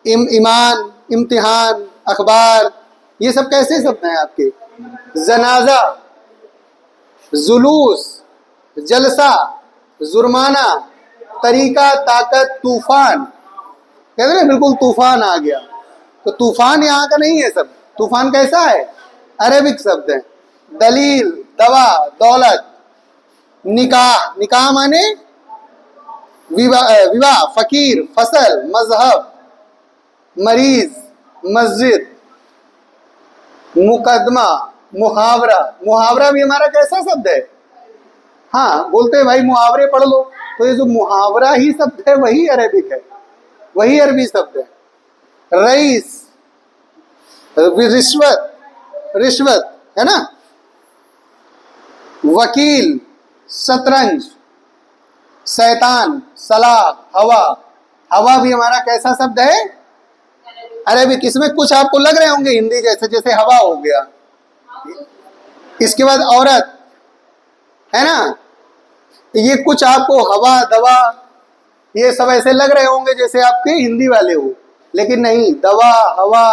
ईमान, इम्तिहान, अखबार, ये सब कैसे शब्द हैं आपके। जनाजा, जुलूस, जलसा, जुर्माना, तरीका, ताकत, तूफान, कहते हैं बिल्कुल तूफान आ गया, तो तूफान यहाँ का नहीं है सब। तूफान कैसा है, अरेबिक शब्द है। दलील, दवा, दौलत, निकाह, निकाह माने विवाह, फकीर, फसल, मजहब, मरीज, मस्जिद, मुकदमा, मुहावरा, मुहावरा भी हमारा कैसा शब्द है। हाँ, बोलते हैं भाई मुहावरे पढ़ लो, तो ये जो मुहावरा ही शब्द है वही अरेबिक है, वही अरबी शब्द है। रईस, रिश्वत, रिश्वत, है ना। वकील, शतरंज, शैतान, सलाह, हवा, हवा भी हमारा कैसा शब्द है, अरेबिक। इसमें कुछ आपको लग रहे होंगे हिंदी जैसे, जैसे हवा हो गया। इसके बाद औरत, है ना, ये कुछ आपको हवा, दवा, ये सब ऐसे लग रहे होंगे जैसे आपके हिंदी वाले हो, लेकिन नहीं। दवा, हवा,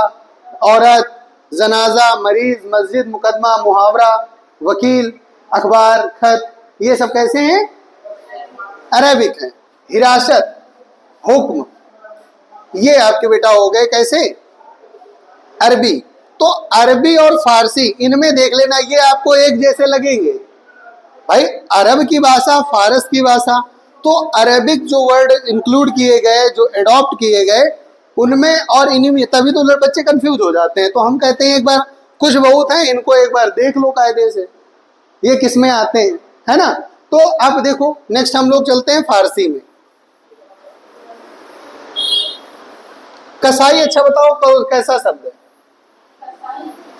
औरत, जनाजा, मरीज, मस्जिद, मुकदमा, मुहावरा, वकील, अखबार, खत, ये सब कैसे हैं, अरेबिक है। हिरासत, हुक्म, ये आपके बेटा हो गए कैसे, अरबी। तो अरबी और फारसी, इनमें देख लेना, ये आपको एक जैसे लगेंगे भाई। अरब की भाषा, फारस की भाषा, तो अरेबिक जो वर्ड इंक्लूड किए गए, जो एडॉप्ट किए गए, उनमें और इन्हीं में, तभी तो बच्चे कंफ्यूज हो जाते हैं। तो हम कहते हैं एक बार, कुछ बहुत हैं, इनको एक बार देख लो कायदे से, ये किसमें आते हैं, है ना। तो अब देखो, नेक्स्ट हम लोग चलते हैं फारसी में। कसाई, अच्छा बताओ कैसा शब्द है।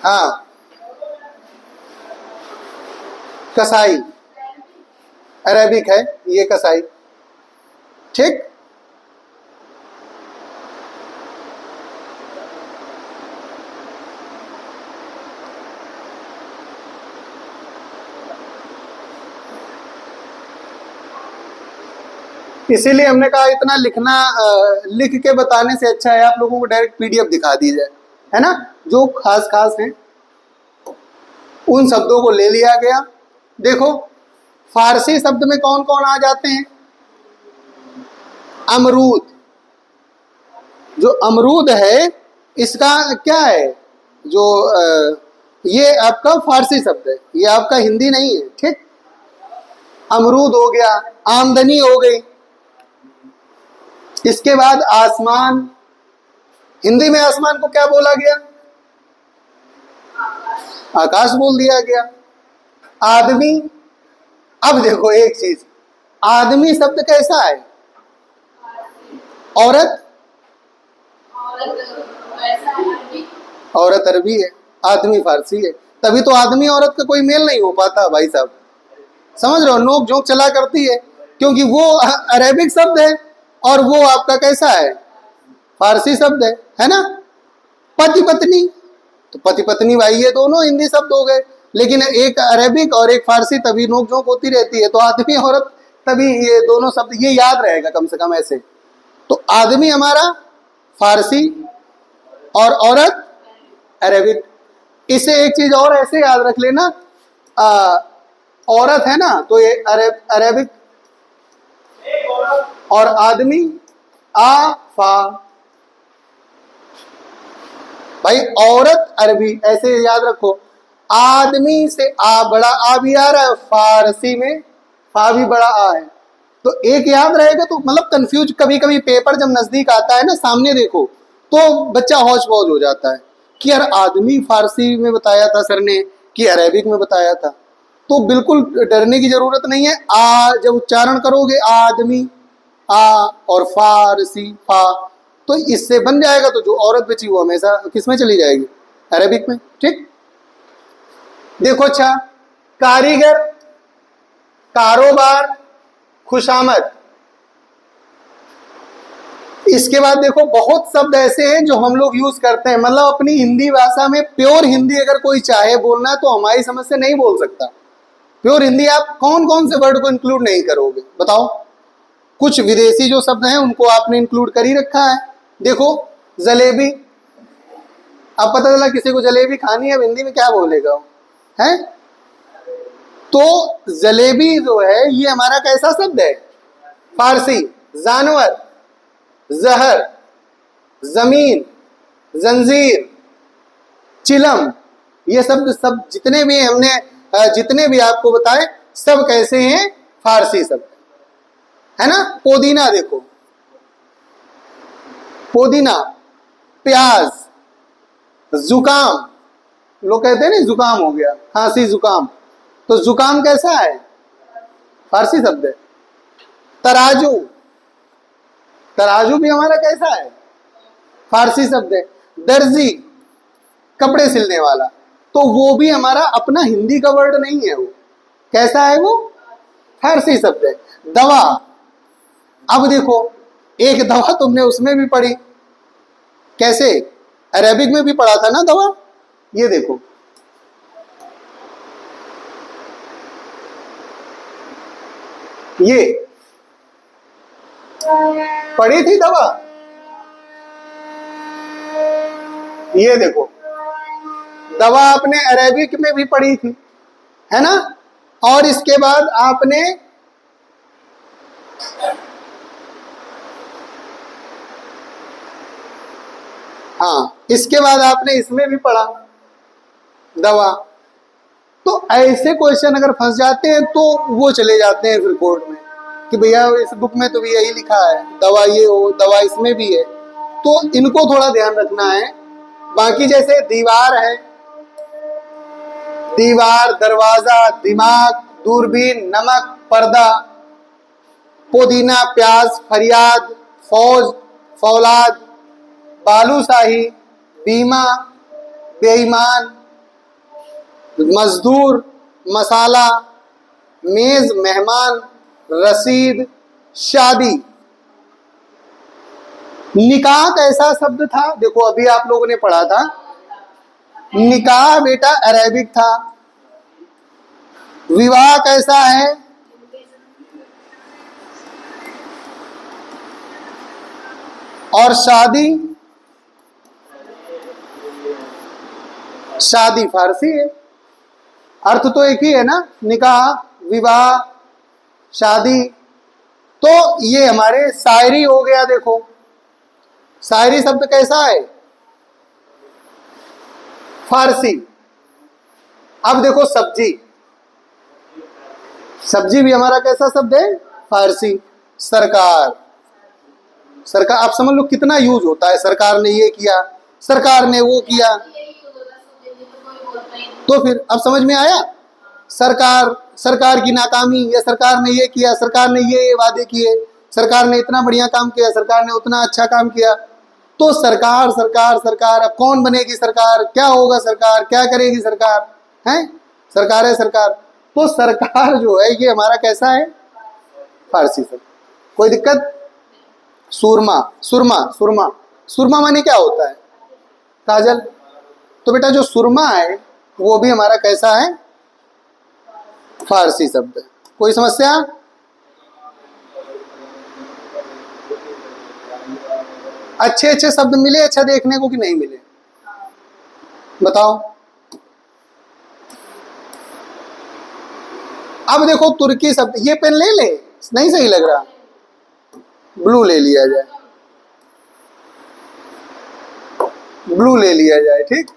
हाँ, कसाई अरेबिक है, ये कसाई, ठीक। इसीलिए हमने कहा इतना लिखना, लिख के बताने से अच्छा है आप लोगों को डायरेक्ट पीडीएफ दिखा दी जाए, है ना। जो खास खास हैं उन शब्दों को ले लिया गया। देखो फारसी शब्द में कौन कौन आ जाते हैं। अमरूद, जो अमरूद है इसका क्या है, जो ये आपका फारसी शब्द है, ये आपका हिंदी नहीं है, ठीक। अमरूद हो गया, आमदनी हो गई। इसके बाद आसमान, हिंदी में आसमान को क्या बोला गया, आकाश बोल दिया गया। आदमी, अब देखो एक चीज, आदमी शब्द कैसा है, औरत, औरत अरबी है, आदमी फारसी है। तभी तो आदमी औरत का कोई मेल नहीं हो पाता भाई साहब, समझ रहे हो, नोक झोंक चला करती है, क्योंकि वो अरेबिक शब्द है और वो आपका कैसा है, फारसी शब्द है ना। पति पत्नी, तो पति पत्नी भाई ये दोनों हिंदी शब्द हो गए, लेकिन एक अरेबिक और एक फारसी, तभी नोक झोंक होती रहती है। तो आदमी औरत, तभी ये दोनों शब्द, ये याद रहेगा कम से कम ऐसे। तो आदमी हमारा फारसी और औरत अरेबिक। इसे एक चीज और ऐसे याद रख लेना, औरत है ना तो ये अरेबिक, और आदमी आ फा, भाई औरत अरबी, ऐसे याद रखो। आदमी से आ बड़ा आ भी आ रहा है, फारसी में फा भी बड़ा आ है, तो एक याद रहेगा। तो मतलब कंफ्यूज, कभी कभी पेपर जब नजदीक आता है ना, सामने देखो तो बच्चा हौच पौच हो जाता है कि यार आदमी फारसी में बताया था सर ने कि अरेबिक में बताया था। तो बिल्कुल डरने की जरूरत नहीं है। आ जब उच्चारण करोगे, आदमी आ और फारसी फा, तो इससे बन जाएगा। तो जो औरत बची वो हमेशा किस में चली जाएगी, अरेबिक में, ठीक। देखो अच्छा, कारीगर, कारोबार, खुशामद, इसके बाद देखो बहुत शब्द ऐसे हैं जो हम लोग यूज करते हैं, मतलब अपनी हिंदी भाषा में प्योर हिंदी अगर कोई चाहे बोलना है तो हमारी समझ से नहीं बोल सकता। प्योर हिंदी आप कौन कौन से वर्ड को इंक्लूड नहीं करोगे बताओ? कुछ विदेशी जो शब्द हैं उनको आपने इंक्लूड कर ही रखा है। देखो जलेबी, अब पता चला किसी को जलेबी खानी है, हिंदी में क्या बोलेगा है? तो जलेबी जो है ये हमारा कैसा शब्द है? फारसी। जानवर, जहर, जमीन, जंजीर, चिलम, ये सब जितने भी हमने जितने भी आपको बताए सब कैसे हैं? फारसी शब्द है ना। पुदीना, देखो पुदीना, प्याज, जुकाम, लोग कहते हैं ना जुकाम हो गया, खांसी जुकाम, तो जुकाम कैसा है? फारसी शब्द है। तराजू, तराजू भी हमारा कैसा है? फारसी शब्द है। दर्जी, कपड़े सिलने वाला, तो वो भी हमारा अपना हिंदी का वर्ड नहीं है, वो कैसा है? वो फारसी शब्द है। दवा, अब देखो एक दवा तुमने उसमें भी पढ़ी, कैसे? अरेबिक में भी पढ़ा था ना दवा। ये देखो ये पढ़ी थी दवा, ये देखो दवा आपने अरेबिक में भी पढ़ी थी, है ना। और इसके बाद आपने हाँ, इसके बाद आपने इसमें भी पढ़ा दवा। तो ऐसे क्वेश्चन अगर फंस जाते हैं तो वो चले जाते हैं फिर कोर्ट में कि भैया इस बुक में तो भी यही लिखा है, दवा ये हो, दवा इसमें भी है, तो इनको थोड़ा ध्यान रखना है। बाकी जैसे दीवार है, दीवार, दरवाजा, दिमाग, दूरबीन, नमक, पर्दा, पुदीना, प्याज, फरियाद, फौज, फौलाद, बालूशाही, बीमा, बेईमान, मजदूर, मसाला, मेज, मेहमान, रसीद, शादी। निकाह कैसा शब्द था? देखो अभी आप लोगों ने पढ़ा था, निकाह बेटा अरेबिक था। विवाह कैसा है? और शादी, शादी फारसी है। अर्थ तो एक ही है ना, निकाह, विवाह, शादी। तो ये हमारे शायरी हो गया। देखो शायरी शब्द कैसा है? फारसी। अब देखो सब्जी, सब्जी भी हमारा कैसा शब्द है? फारसी। सरकार, सरकार आप समझ लो कितना यूज होता है, सरकार ने ये किया, सरकार ने वो किया, तो फिर अब समझ में आया? सरकार, सरकार की नाकामी, या सरकार ने ये किया, सरकार ने ये वादे किए, सरकार ने इतना बढ़िया काम किया, सरकार ने उतना अच्छा काम किया। तो सरकार सरकार सरकार, अब कौन बनेगी सरकार, क्या होगा सरकार, क्या करेगी सरकार, है सरकार है सरकार। तो सरकार जो है ये हमारा कैसा है? फारसी शब्द। कोई दिक्कत? सुरमा, सुरमा, सुरमा, सुरमा माने क्या होता है? काजल। तो बेटा जो सुरमा है वो भी हमारा कैसा है? फारसी शब्द। कोई समस्या? अच्छे अच्छे शब्द मिले अच्छा देखने को कि नहीं मिले बताओ? अब देखो तुर्की शब्द, ये पेन ले ले, नहीं सही लग रहा, ब्लू ले लिया जाए, ब्लू ले लिया जाए, ठीक।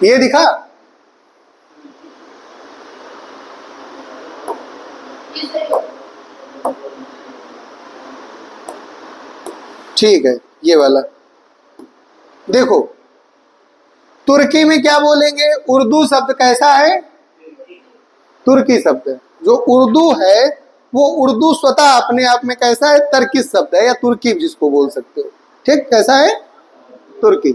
ये दिखा, ठीक है, ये वाला देखो। तुर्की में क्या बोलेंगे? उर्दू शब्द कैसा है? तुर्की शब्द है। जो उर्दू है वो उर्दू स्वतः अपने आप में कैसा है? तर्किश शब्द है, या तुर्की जिसको बोल सकते हो, ठीक। कैसा है? तुर्की।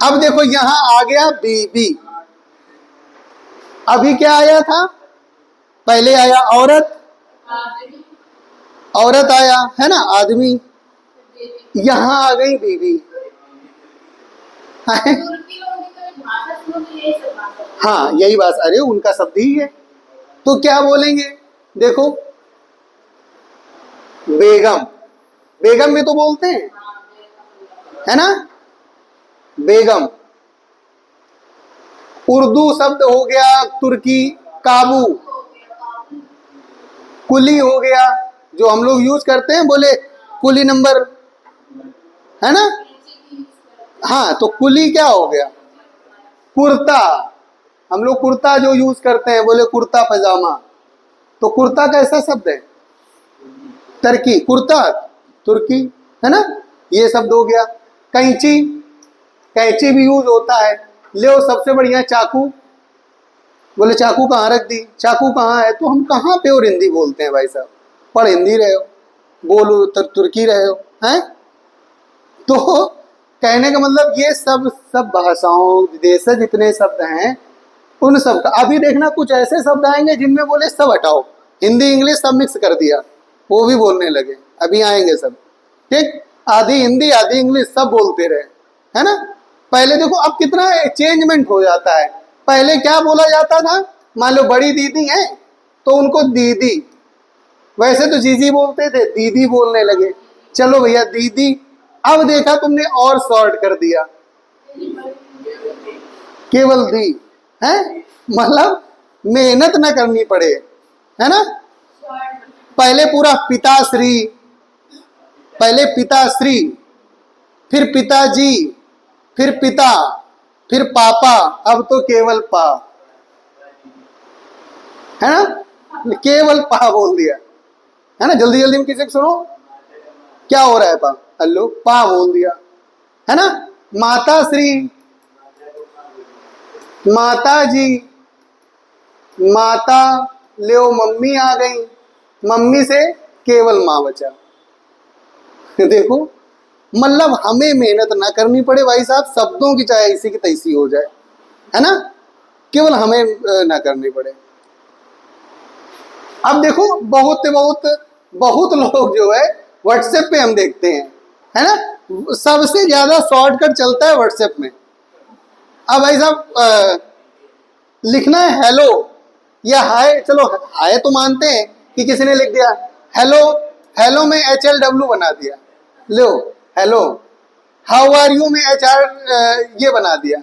अब देखो यहां आ गया बीबी। अभी क्या आया था? पहले आया औरत, औरत आया है ना, आदमी, यहाँ आ गई बीवी। हाँ यही बात, अरे उनका शब्द ही है। तो क्या बोलेंगे, देखो बेगम, बेगम भी तो बोलते हैं है ना, बेगम। उर्दू शब्द हो गया तुर्की काबू, कुली हो गया जो हम लोग यूज करते हैं, बोले कुली नंबर, है ना। हाँ तो कुली क्या हो गया, कुर्ता, हम लोग कुर्ता जो यूज करते हैं, बोले कुर्ता पजामा। तो कुर्ता कैसा शब्द है, तुर्की, कुर्ता तुर्की, है ना, ये शब्द हो गया। कैंची, कैंची भी यूज होता है। ले सबसे बढ़िया चाकू, बोले चाकू कहाँ रख दी, चाकू कहाँ है, तो हम कहाँ प्योर हिंदी बोलते हैं भाई साहब, पढ़ हिंदी रहे हो, बोलो तुर्की रहे हो, हैं। तो कहने का मतलब ये सब भाषाओं विदेश जितने शब्द हैं उन सब का, अभी देखना कुछ ऐसे शब्द आएंगे जिनमें बोले सब हटाओ, हिंदी इंग्लिश सब मिक्स कर दिया, वो भी बोलने लगे, अभी आएंगे सब, ठीक। आधी हिंदी आधी इंग्लिश सब बोलते रहे, है ना। पहले देखो अब कितना चेंजमेंट हो जाता है, पहले क्या बोला जाता था, मान लो बड़ी दीदी है तो उनको दीदी, वैसे तो जीजी बोलते थे, दीदी बोलने लगे, चलो भैया दीदी। अब देखा तुमने और शॉर्ट कर दिया, केवल दी, है, मतलब मेहनत ना करनी पड़े, है ना। पहले पूरा पिताश्री, पहले पिताश्री, फिर पिताजी, फिर पिता, फिर पापा, अब तो केवल पा, है ना, केवल पा बोल दिया, है ना। जल्दी जल्दी में किसी को सुनो क्या हो रहा है, पा, हेलो, पा बोल दिया, है ना। माता श्री, माता जी, माता, ले मम्मी आ गई, मम्मी से केवल माँ बचा। देखो मतलब हमें मेहनत ना करनी पड़े भाई साहब, शब्दों की चाहे इसी की तैसी हो जाए, है ना, केवल हमें ना करनी पड़े। अब देखो बहुत बहुत बहुत लोग जो है व्हाट्सएप पे हम देखते हैं, है ना, सबसे ज्यादा शॉर्टकट चलता है व्हाट्सएप में। अब भाई साहब लिखना है हेलो या हाय, चलो हाय तो मानते हैं कि किसी ने लिख दिया हेलो, हेलो में HLW बना दिया, लो हेलो, हाउ आर यू में HR ये बना दिया,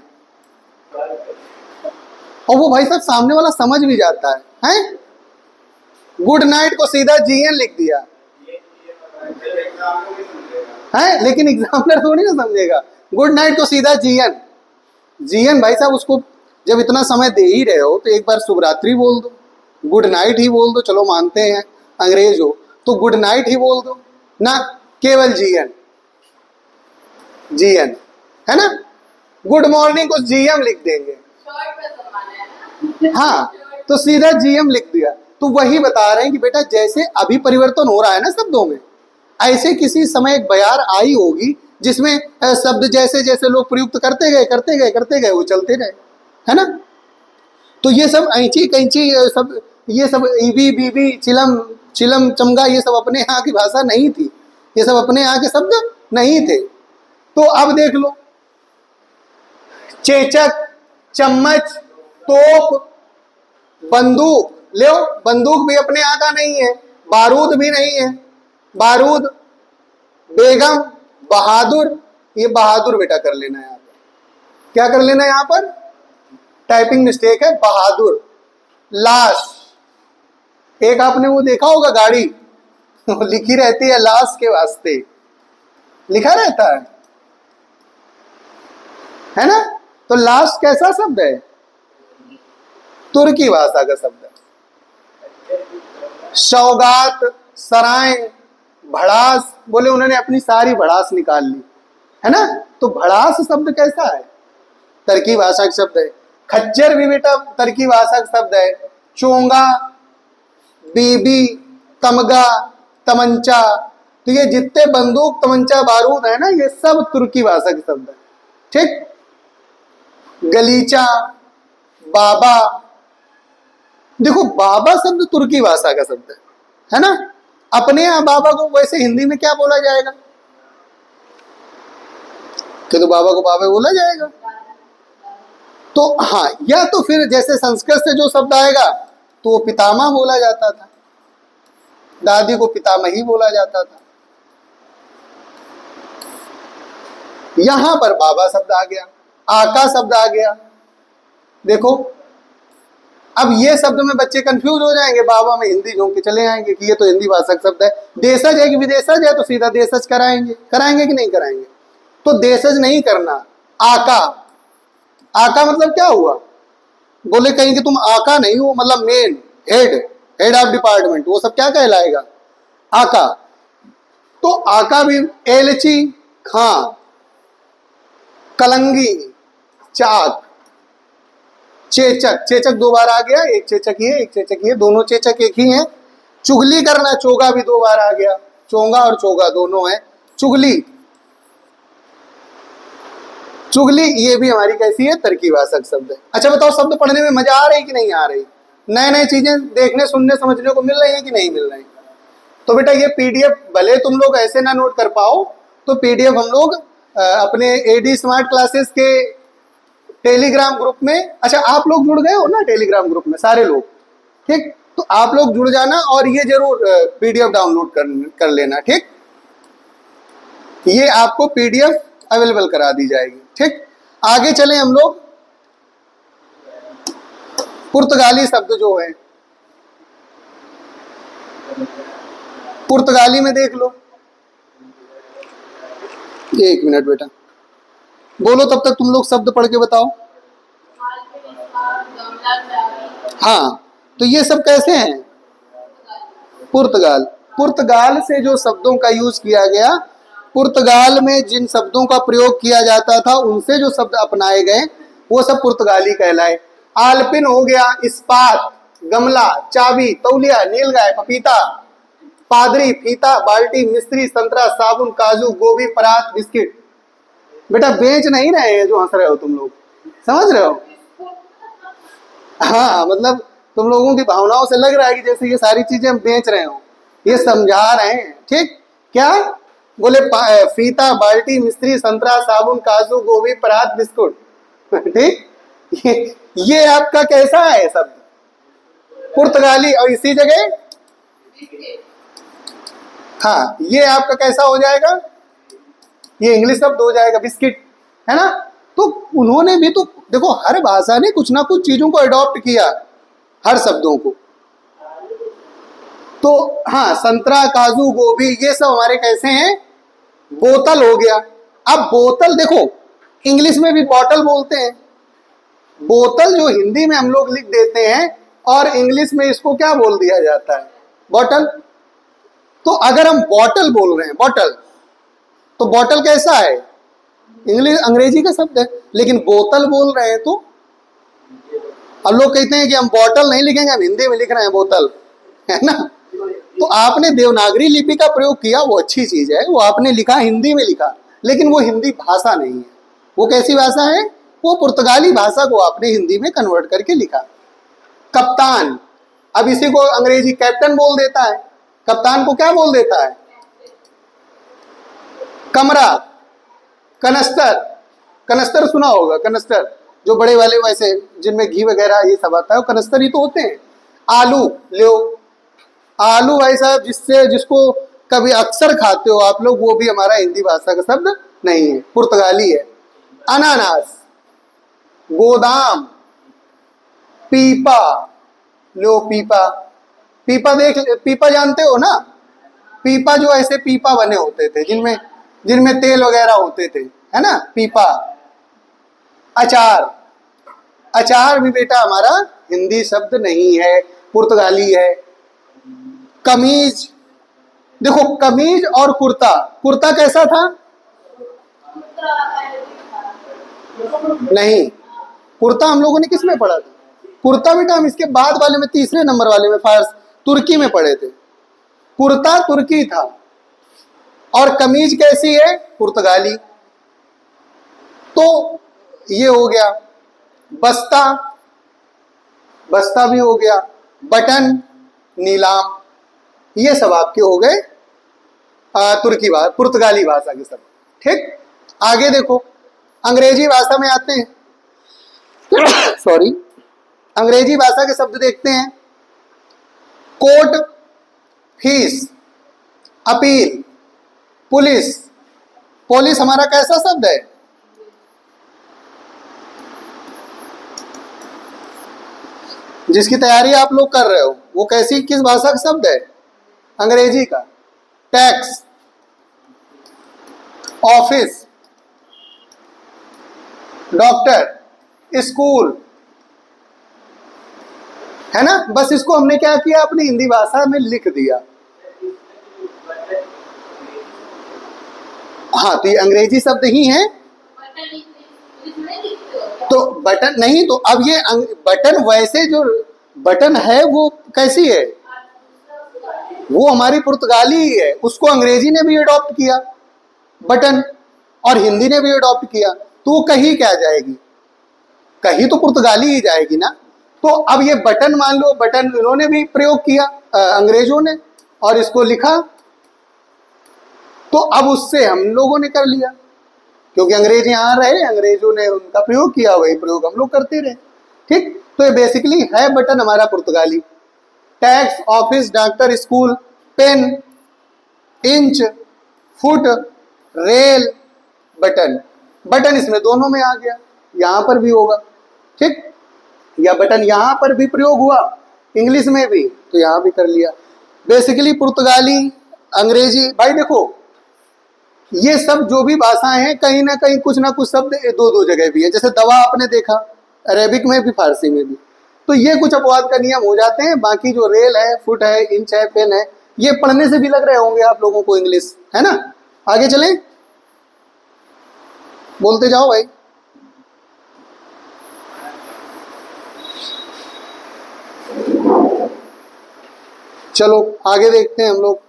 और वो भाई साहब सामने वाला समझ भी जाता है। गुड नाइट को सीधा GN लिख दिया, है, लेकिन एग्जामिनर थोड़ी ना समझेगा, गुड नाइट को सीधा GN, GN भाई साहब उसको जब इतना समय दे ही रहे हो तो एक बार शुभ रात्रि बोल दो, गुड नाइट ही बोल दो, चलो मानते हैं अंग्रेज हो तो गुड नाइट ही बोल दो ना, केवल GN, GN, है ना। गुड मॉर्निंग को GM लिख देंगे, हाँ, तो सीधा GM लिख दिया। तो वही बता रहे हैं कि बेटा जैसे अभी परिवर्तन हो रहा है ना शब्दों में, ऐसे किसी समय एक बयार आई होगी जिसमें शब्द जैसे जैसे लोग प्रयुक्त करते गए करते गए करते गए वो चलते गए, है ना। तो ये सब ऐंची कैंची सब, ये सब ईबी बीबी चिलम चिलम चमगा, ये सब अपने यहाँ की भाषा नहीं थी, ये सब अपने यहाँ के शब्द नहीं थे। तो अब देख लो, चेचक, चम्मच, तोप, बंदूक, ले बंदूक भी अपने यहाँ का नहीं है, बारूद भी नहीं है, बारूद, बेगम, बहादुर, ये बहादुर बेटा कर लेना है यहाँ पर, क्या कर लेना है यहाँ पर, टाइपिंग मिस्टेक है, बहादुर। लाश, एक आपने वो देखा होगा गाड़ी लिखी रहती है लाश के वास्ते, लिखा रहता है ना। तो लाश कैसा शब्द है, तुर्की भाषा का शब्द है। सौगात, सराय, भड़ास, बोले उन्होंने अपनी सारी भड़ास निकाल ली, है ना। तो भड़ास शब्द कैसा है, तुर्की भाषा का शब्द है। खच्चर भी बेटा तुर्की भाषा का शब्द है। चोंगा, बीबी, तमगा, तमंचा, तो ये जितने बंदूक तमंचा बारूद है ना, ये सब तुर्की भाषा के शब्द है, ठीक। गलीचा, बाबा, देखो बाबा शब्द तुर्की भाषा का शब्द है ना। अपने यहाँ बाबा को वैसे हिंदी में क्या बोला जाएगा? तो बाबा को बाबा बोला जाएगा। तो हाँ, या तो फिर जैसे संस्कृत से जो शब्द आएगा तो वो पितामह बोला जाता था, दादी को पितामही बोला जाता था। यहां पर बाबा शब्द आ गया, आका शब्द आ गया। देखो अब ये शब्द में बच्चे कंफ्यूज हो जाएंगे, बाबा में हिंदी झोंक के चले आएंगे कि ये तो हिंदी भाषा का शब्द है। देशज है कि विदेशज है, तो सीधा देशज कराएंगे, कराएंगे कि नहीं कराएंगे? तो देशज नहीं करना, आका। आका मतलब क्या हुआ? बोले कहीं कि तुम आका नहीं हो, मतलब मेन, हेड ऑफ डिपार्टमेंट, वो सब क्या कहलाएगा? आका। तो आका भी एलची, खां, कलंगी, चाक, चेचक। चेचक दो बार आ गया, एक चेचक ये एक चेचक ये, दोनों चेचक एक ही हैं। चुगली करना, चोगा भी दो बार आ गया, चोंगा और चोगा दोनों है। चुगली, चुगली ये भी हमारी कैसी है? तरकीबासक शब्द है। अच्छा बताओ, शब्द पढ़ने में मजा आ रही कि नहीं आ रही? नए नए चीजें देखने सुनने समझने को मिल रही है कि नहीं मिल रही? तो बेटा ये पीडीएफ भले तुम लोग ऐसे ना नोट कर पाओ, तो पीडीएफ हम लोग अपने एडी स्मार्ट क्लासेस के टेलीग्राम ग्रुप में, अच्छा आप लोग जुड़ गए हो ना टेलीग्राम ग्रुप में सारे लोग, ठीक? तो आप लोग जुड़ जाना और ये जरूर पीडीएफ डाउनलोड कर लेना, ठीक? ये आपको पीडीएफ अवेलेबल करा दी जाएगी, ठीक? आगे चलें हम लोग। पुर्तगाली शब्द जो है, पुर्तगाली में देख लो। एक मिनट बेटा, बोलो तब तक तुम लोग शब्द पढ़ के बताओ। हाँ, तो ये सब कैसे हैं? पुर्तगाल। पुर्तगाल से जो शब्दों का यूज किया गया, पुर्तगाल में जिन शब्दों का प्रयोग किया जाता था, उनसे जो शब्द अपनाए गए वो सब पुर्तगाली कहलाए। आलपिन हो गया, इस्पात, गमला, चाबी, तौलिया, नीलगाय, पपीता, पादरी, फीता, बाल्टी, मिस्त्री, संतरा, साबुन, काजू, गोभी, परात, बिस्किट। बेटा बेच नहीं रहे हैं जो हंस रहे हो तुम लोग, समझ रहे हो? हाँ, मतलब तुम लोगों की भावनाओं से लग रहा है कि जैसे ये सारी चीजें हम बेच रहे हो, ये समझा रहे हैं, ठीक? क्या बोले? फीता, बाल्टी, मिस्त्री, संतरा, साबुन, काजू, गोभी, परात, बिस्कुट, ठीक? ये आपका कैसा है शब्द? पुर्तगाली। और इसी जगह हाँ, ये आपका कैसा हो जाएगा? ये इंग्लिश शब्द हो जाएगा, बिस्किट, है ना? तो उन्होंने भी तो देखो, हर भाषा ने कुछ ना कुछ चीजों को अडॉप्ट किया, हर शब्दों को। तो हाँ, संतरा, काजू, गोभी, ये सब हमारे कैसे हैं? बोतल हो गया। अब बोतल देखो, इंग्लिश में भी बॉटल बोलते हैं। बोतल जो हिंदी में हम लोग लिख देते हैं और इंग्लिश में इसको क्या बोल दिया जाता है? बॉटल। तो अगर हम बॉटल बोल रहे हैं, बॉटल, तो बॉटल कैसा है? इंग्लिश अंग्रेजी का शब्द है। लेकिन बोतल बोल रहे हैं तो अब लोग कहते हैं कि हम बॉटल नहीं लिखेंगे, हम हिंदी में लिख रहे हैं बोतल, है ना? तो आपने देवनागरी लिपि का प्रयोग किया, वो अच्छी चीज है, वो आपने लिखा हिंदी में लिखा, लेकिन वो हिंदी भाषा नहीं है। वो कैसी भाषा है? वो पुर्तगाली भाषा को आपने हिंदी में कन्वर्ट करके लिखा। कप्तान, अब इसी को अंग्रेजी कैप्टन बोल देता है, कप्तान को क्या बोल देता है? कमरा, कनस्तर, कनस्तर सुना होगा, कनस्तर जो बड़े वाले वैसे जिनमें घी वगैरह ये सब आता है, वो कनस्तर ही तो होते हैं। आलू, लो, आलू भाई साहब जिसको कभी अक्सर खाते हो आप लोग, वो भी हमारा हिंदी भाषा का शब्द नहीं है, पुर्तगाली है। अनानास, गोदाम, पीपा, लो पीपा, पीपा देख, पीपा जानते हो ना? पीपा जो ऐसे पीपा बने होते थे जिनमें तेल वगैरह होते थे, है ना? पीपा। अचार, अचार भी बेटा हमारा हिंदी शब्द नहीं है, पुर्तगाली है। कमीज, देखो कमीज और कुर्ता, कुर्ता कैसा था? नहीं, कुर्ता हम लोगों ने किस में पढ़ा था? कुर्ता बेटा हम इसके बाद वाले में, तीसरे नंबर वाले में, फारस तुर्की में पढ़े थे। कुर्ता तुर्की था और कमीज कैसी है? पुर्तगाली। तो ये हो गया। बस्ता, बस्ता भी हो गया। बटन, नीलाम, ये सब आपके हो गए पुर्तगाली भाषा के शब्द। ठीक, आगे देखो अंग्रेजी भाषा में आते हैं। सॉरी, अंग्रेजी भाषा के शब्द देखते हैं। Court, fees, appeal, police. Police हमारा कैसा शब्द है? जिसकी तैयारी आप लोग कर रहे हो वो किस भाषा का शब्द है? अंग्रेजी का। टैक्स, ऑफिस, डॉक्टर, स्कूल, है ना। बस इसको हमने क्या किया, अपनी हिंदी भाषा में लिख दिया। हाँ, तो ये अंग्रेजी शब्द ही हैं। तो बटन नहीं, तो अब ये बटन, वैसे जो बटन है वो कैसी है? वो हमारी पुर्तगाली ही है, उसको अंग्रेजी ने भी अडॉप्ट किया बटन, और हिंदी ने भी अडॉप्ट किया। तो वो कहीं क्या जाएगी? कहीं तो पुर्तगाली ही जाएगी ना। तो अब ये बटन, मान लो बटन इन्होंने भी प्रयोग किया अंग्रेजों ने, और इसको लिखा, तो अब उससे हम लोगों ने कर लिया, क्योंकि अंग्रेज यहाँ रहे, अंग्रेजों ने उनका प्रयोग किया, वही प्रयोग हम लोग करते रहे। ठीक, तो ये बेसिकली है बटन हमारा पुर्तगाली। Tax, office, doctor, school, pen, inch, foot, rail, button. Button इसमें दोनों में आ गया, यहां पर भी होगा। ठीक, या बटन यहां पर भी प्रयोग हुआ, इंग्लिश में भी, तो यहां भी कर लिया। बेसिकली पुर्तगाली, अंग्रेजी, भाई देखो ये सब जो भी भाषाएं हैं, कहीं ना कहीं कुछ ना कुछ शब्द दो दो जगह भी है। जैसे दवा आपने देखा, अरेबिक में भी, फारसी में भी। तो ये कुछ अपवाद का नियम हो जाते हैं। बाकी जो रेल है, फुट है, इंच है, पेन है, ये पढ़ने से भी लग रहे होंगे आप लोगों को इंग्लिश, है ना। आगे चलें, बोलते जाओ भाई। चलो आगे देखते हैं हम लोग।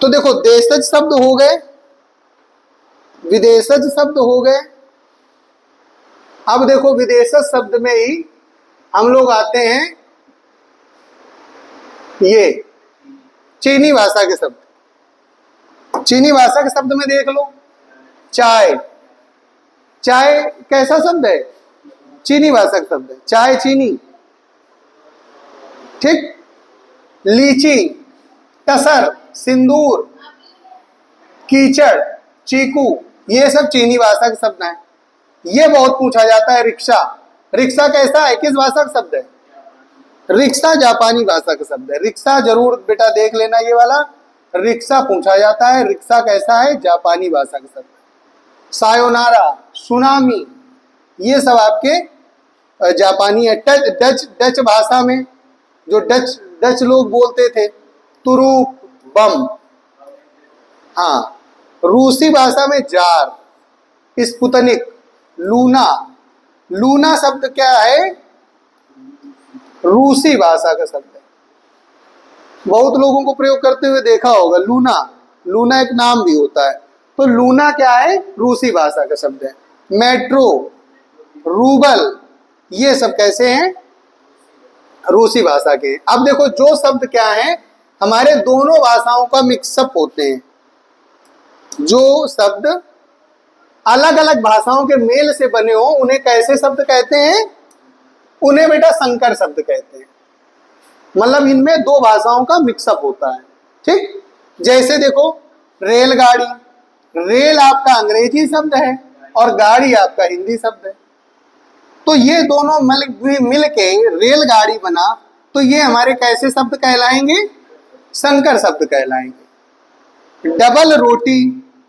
तो देखो देशज शब्द हो गए, विदेशज शब्द हो गए। अब देखो विदेशज शब्द में ही हम लोग आते हैं ये चीनी भाषा के शब्द। चीनी भाषा के शब्द में देख लो, चाय। चाय कैसा शब्द है? चीनी भाषा का शब्द है, चाय, चीनी। ठीक, लीची, टसर, सिंदूर, कीचड़, चीकू, ये सब चीनी भाषा के शब्द हैं। ये बहुत पूछा जाता है। रिक्शा, रिक्शा कैसा है, किस भाषा का शब्द है? रिक्शा जापानी भाषा का शब्द है। रिक्शा जरूर बेटा देख लेना, ये वाला रिक्शा पूछा जाता है। रिक्शा कैसा है? जापानी भाषा का शब्द है। सायोनारा, सुनामी, ये सब आपके जापानी है। डच भाषा में जो डच लोग बोलते थे, तुरुप, बम। हाँ, रूसी भाषा में जार, स्पुतनिक, लूना। लूना शब्द क्या है? रूसी भाषा का शब्द है। बहुत लोगों को प्रयोग करते हुए देखा होगा लूना। लूना एक नाम भी होता है। तो लूना क्या है? रूसी भाषा का शब्द है। मेट्रो, रूबल, ये सब कैसे हैं? रूसी भाषा के। अब देखो जो शब्द क्या है, हमारे दोनों भाषाओं का मिक्सअप होते हैं। जो शब्द अलग अलग भाषाओं के मेल से बने हो उन्हें कैसे शब्द कहते हैं? उन्हें बेटा संकर शब्द कहते हैं। मतलब इनमें दो भाषाओं का मिक्सअप होता है। ठीक, जैसे देखो रेलगाड़ी, रेल आपका अंग्रेजी शब्द है और गाड़ी आपका हिंदी शब्द है। तो ये दोनों मिल के रेलगाड़ी बना, तो ये हमारे कैसे शब्द कहलाएंगे? संकर शब्द कहलाएंगे। डबल रोटी,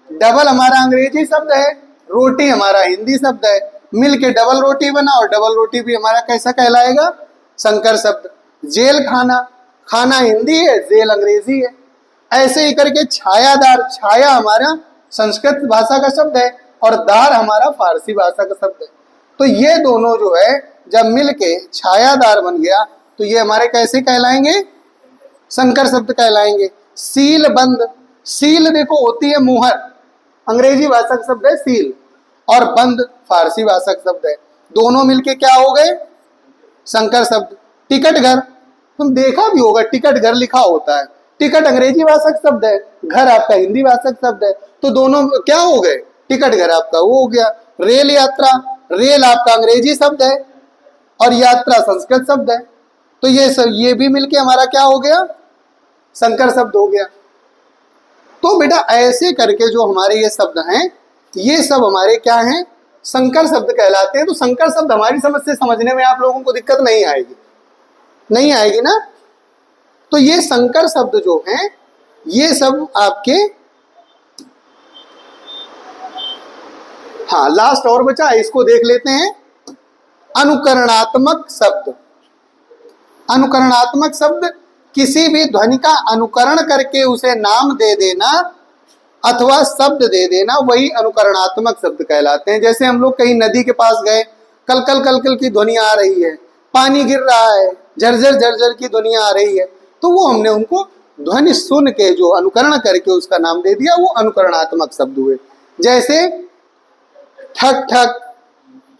डबल हमारा अंग्रेजी शब्द है, रोटी हमारा हिंदी शब्द है, मिलके डबल रोटी बना, और डबल रोटी भी हमारा कैसा कहलाएगा? संकर शब्द। जेल खाना, खाना हिंदी है, जेल अंग्रेजी है। ऐसे ही करके छायादार, छाया हमारा संस्कृत भाषा का शब्द है और दार हमारा फारसी भाषा का शब्द है। तो ये दोनों जो है जब मिलके छायादार बन गया तो ये हमारे कैसे कहलाएंगे? संकर शब्द कहलाएंगे। सील बंद, सील देखो होती है मुहर, अंग्रेजी भाषा का शब्द है सील, और बंद फारसी भाषा का शब्द है। दोनों मिलके क्या हो गए? संकर शब्द। टिकट घर, तुम देखा भी होगा टिकट घर लिखा होता है। टिकट अंग्रेजी भाषा का शब्द है, घर आपका हिंदी भाषा का शब्द है, तो दोनों क्या हो गए, टिकट घर आपका वो हो गया। रेल यात्रा, रेल आपका अंग्रेजी शब्द है और यात्रा संस्कृत शब्द है, तो ये भी मिलके हमारा क्या हो गया, संकर शब्द हो गया। तो बेटा ऐसे करके जो हमारे ये शब्द हैं, ये सब हमारे क्या हैं, संकर शब्द कहलाते हैं। तो संकर शब्द हमारी समझ से समझने में आप लोगों को दिक्कत नहीं आएगी, नहीं आएगी ना। तो ये संकर शब्द जो हैं, ये सब आपके, हाँ लास्ट और बचा, इसको देख लेते हैं। अनुकरणात्मक शब्द, अनुकरणात्मक शब्द किसी भी ध्वनि का अनुकरण करके उसे नाम दे देना अथवा शब्द दे देना, वही अनुकरणात्मक शब्द कहलाते हैं। जैसे हम लोग कहीं नदी के पास गए, कल कल कल कल की ध्वनि आ रही है, पानी गिर रहा है, झरझर झरझर की ध्वनि आ रही है, तो वो हमने उनको ध्वनि सुन के जो अनुकरण करके उसका नाम दे दिया, वो अनुकरणात्मक शब्द हुए। जैसे ठक ठक,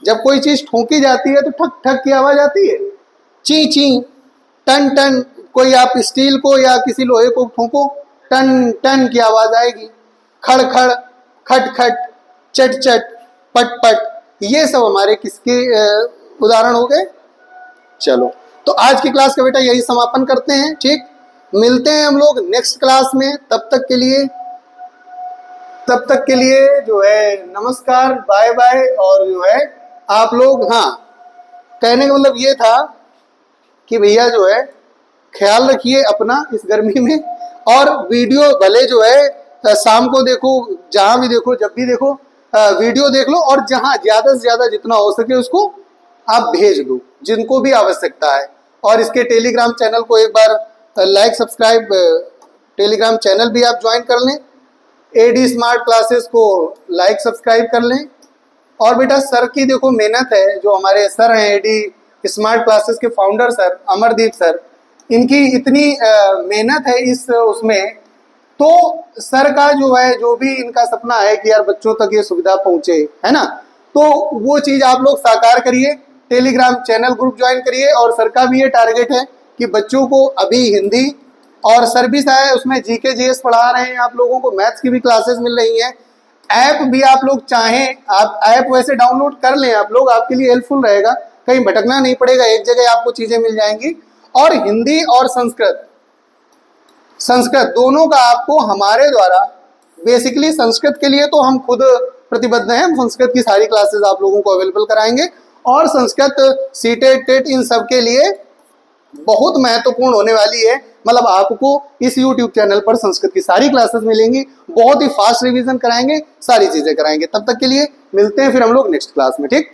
जब कोई चीज ठोकी जाती है तो ठक ठक की आवाज आती है, ची ची, टन टन, कोई आप स्टील को या किसी लोहे को ठोको, टन टन की आवाज आएगी। खड़ खड़, खट खट, चट चट, पट पट, ये सब हमारे किसके उदाहरण हो गए। चलो, तो आज की क्लास का बेटा यही समापन करते हैं, ठीक। मिलते हैं हम लोग नेक्स्ट क्लास में, तब तक के लिए जो है नमस्कार, बाय बाय। और जो है आप लोग, हाँ कहने का मतलब ये था कि भैया जो है ख्याल रखिए अपना इस गर्मी में, और वीडियो भले जो है शाम को देखो, जहां भी देखो, जब भी देखो वीडियो देख लो, और जहां ज्यादा से ज्यादा जितना हो सके उसको आप भेज दो जिनको भी आवश्यकता है। और इसके टेलीग्राम चैनल को एक बार लाइक सब्सक्राइब, टेलीग्राम चैनल भी आप ज्वाइन कर लें, एडी स्मार्ट क्लासेस को लाइक सब्सक्राइब कर लें। और बेटा सर की देखो मेहनत है, जो हमारे सर हैं एडी स्मार्ट क्लासेस के फाउंडर सर अमरदीप सर, इनकी इतनी मेहनत है इस उसमें, तो सर का जो है, जो भी इनका सपना है कि यार बच्चों तक ये सुविधा पहुंचे, है ना, तो वो चीज आप लोग साकार करिए, टेलीग्राम चैनल ग्रुप ज्वाइन करिए। और सर का भी ये टारगेट है कि बच्चों को अभी हिंदी, और सर भी है उसमें जीके जीएस पढ़ा रहे हैं, आप लोगों को मैथ्स की भी क्लासेस मिल रही हैं। ऐप भी आप लोग चाहें, आप ऐप वैसे डाउनलोड कर लें, आप लोग, आपके लिए हेल्पफुल रहेगा, कहीं भटकना नहीं पड़ेगा, एक जगह आपको चीजें मिल जाएंगी। और हिंदी और संस्कृत दोनों का आपको हमारे द्वारा, बेसिकली संस्कृत के लिए तो हम खुद प्रतिबद्ध हैं, हम संस्कृत की सारी क्लासेस आप लोगों को अवेलेबल कराएंगे। और संस्कृत सीटेट टेट इन सब के लिए बहुत महत्वपूर्ण होने वाली है, मतलब आपको इस YouTube चैनल पर संस्कृत की सारी क्लासेस मिलेंगी, बहुत ही फास्ट रिवीजन कराएंगे, सारी चीजें कराएंगे। तब तक के लिए मिलते हैं फिर हम लोग नेक्स्ट क्लास में, ठीक।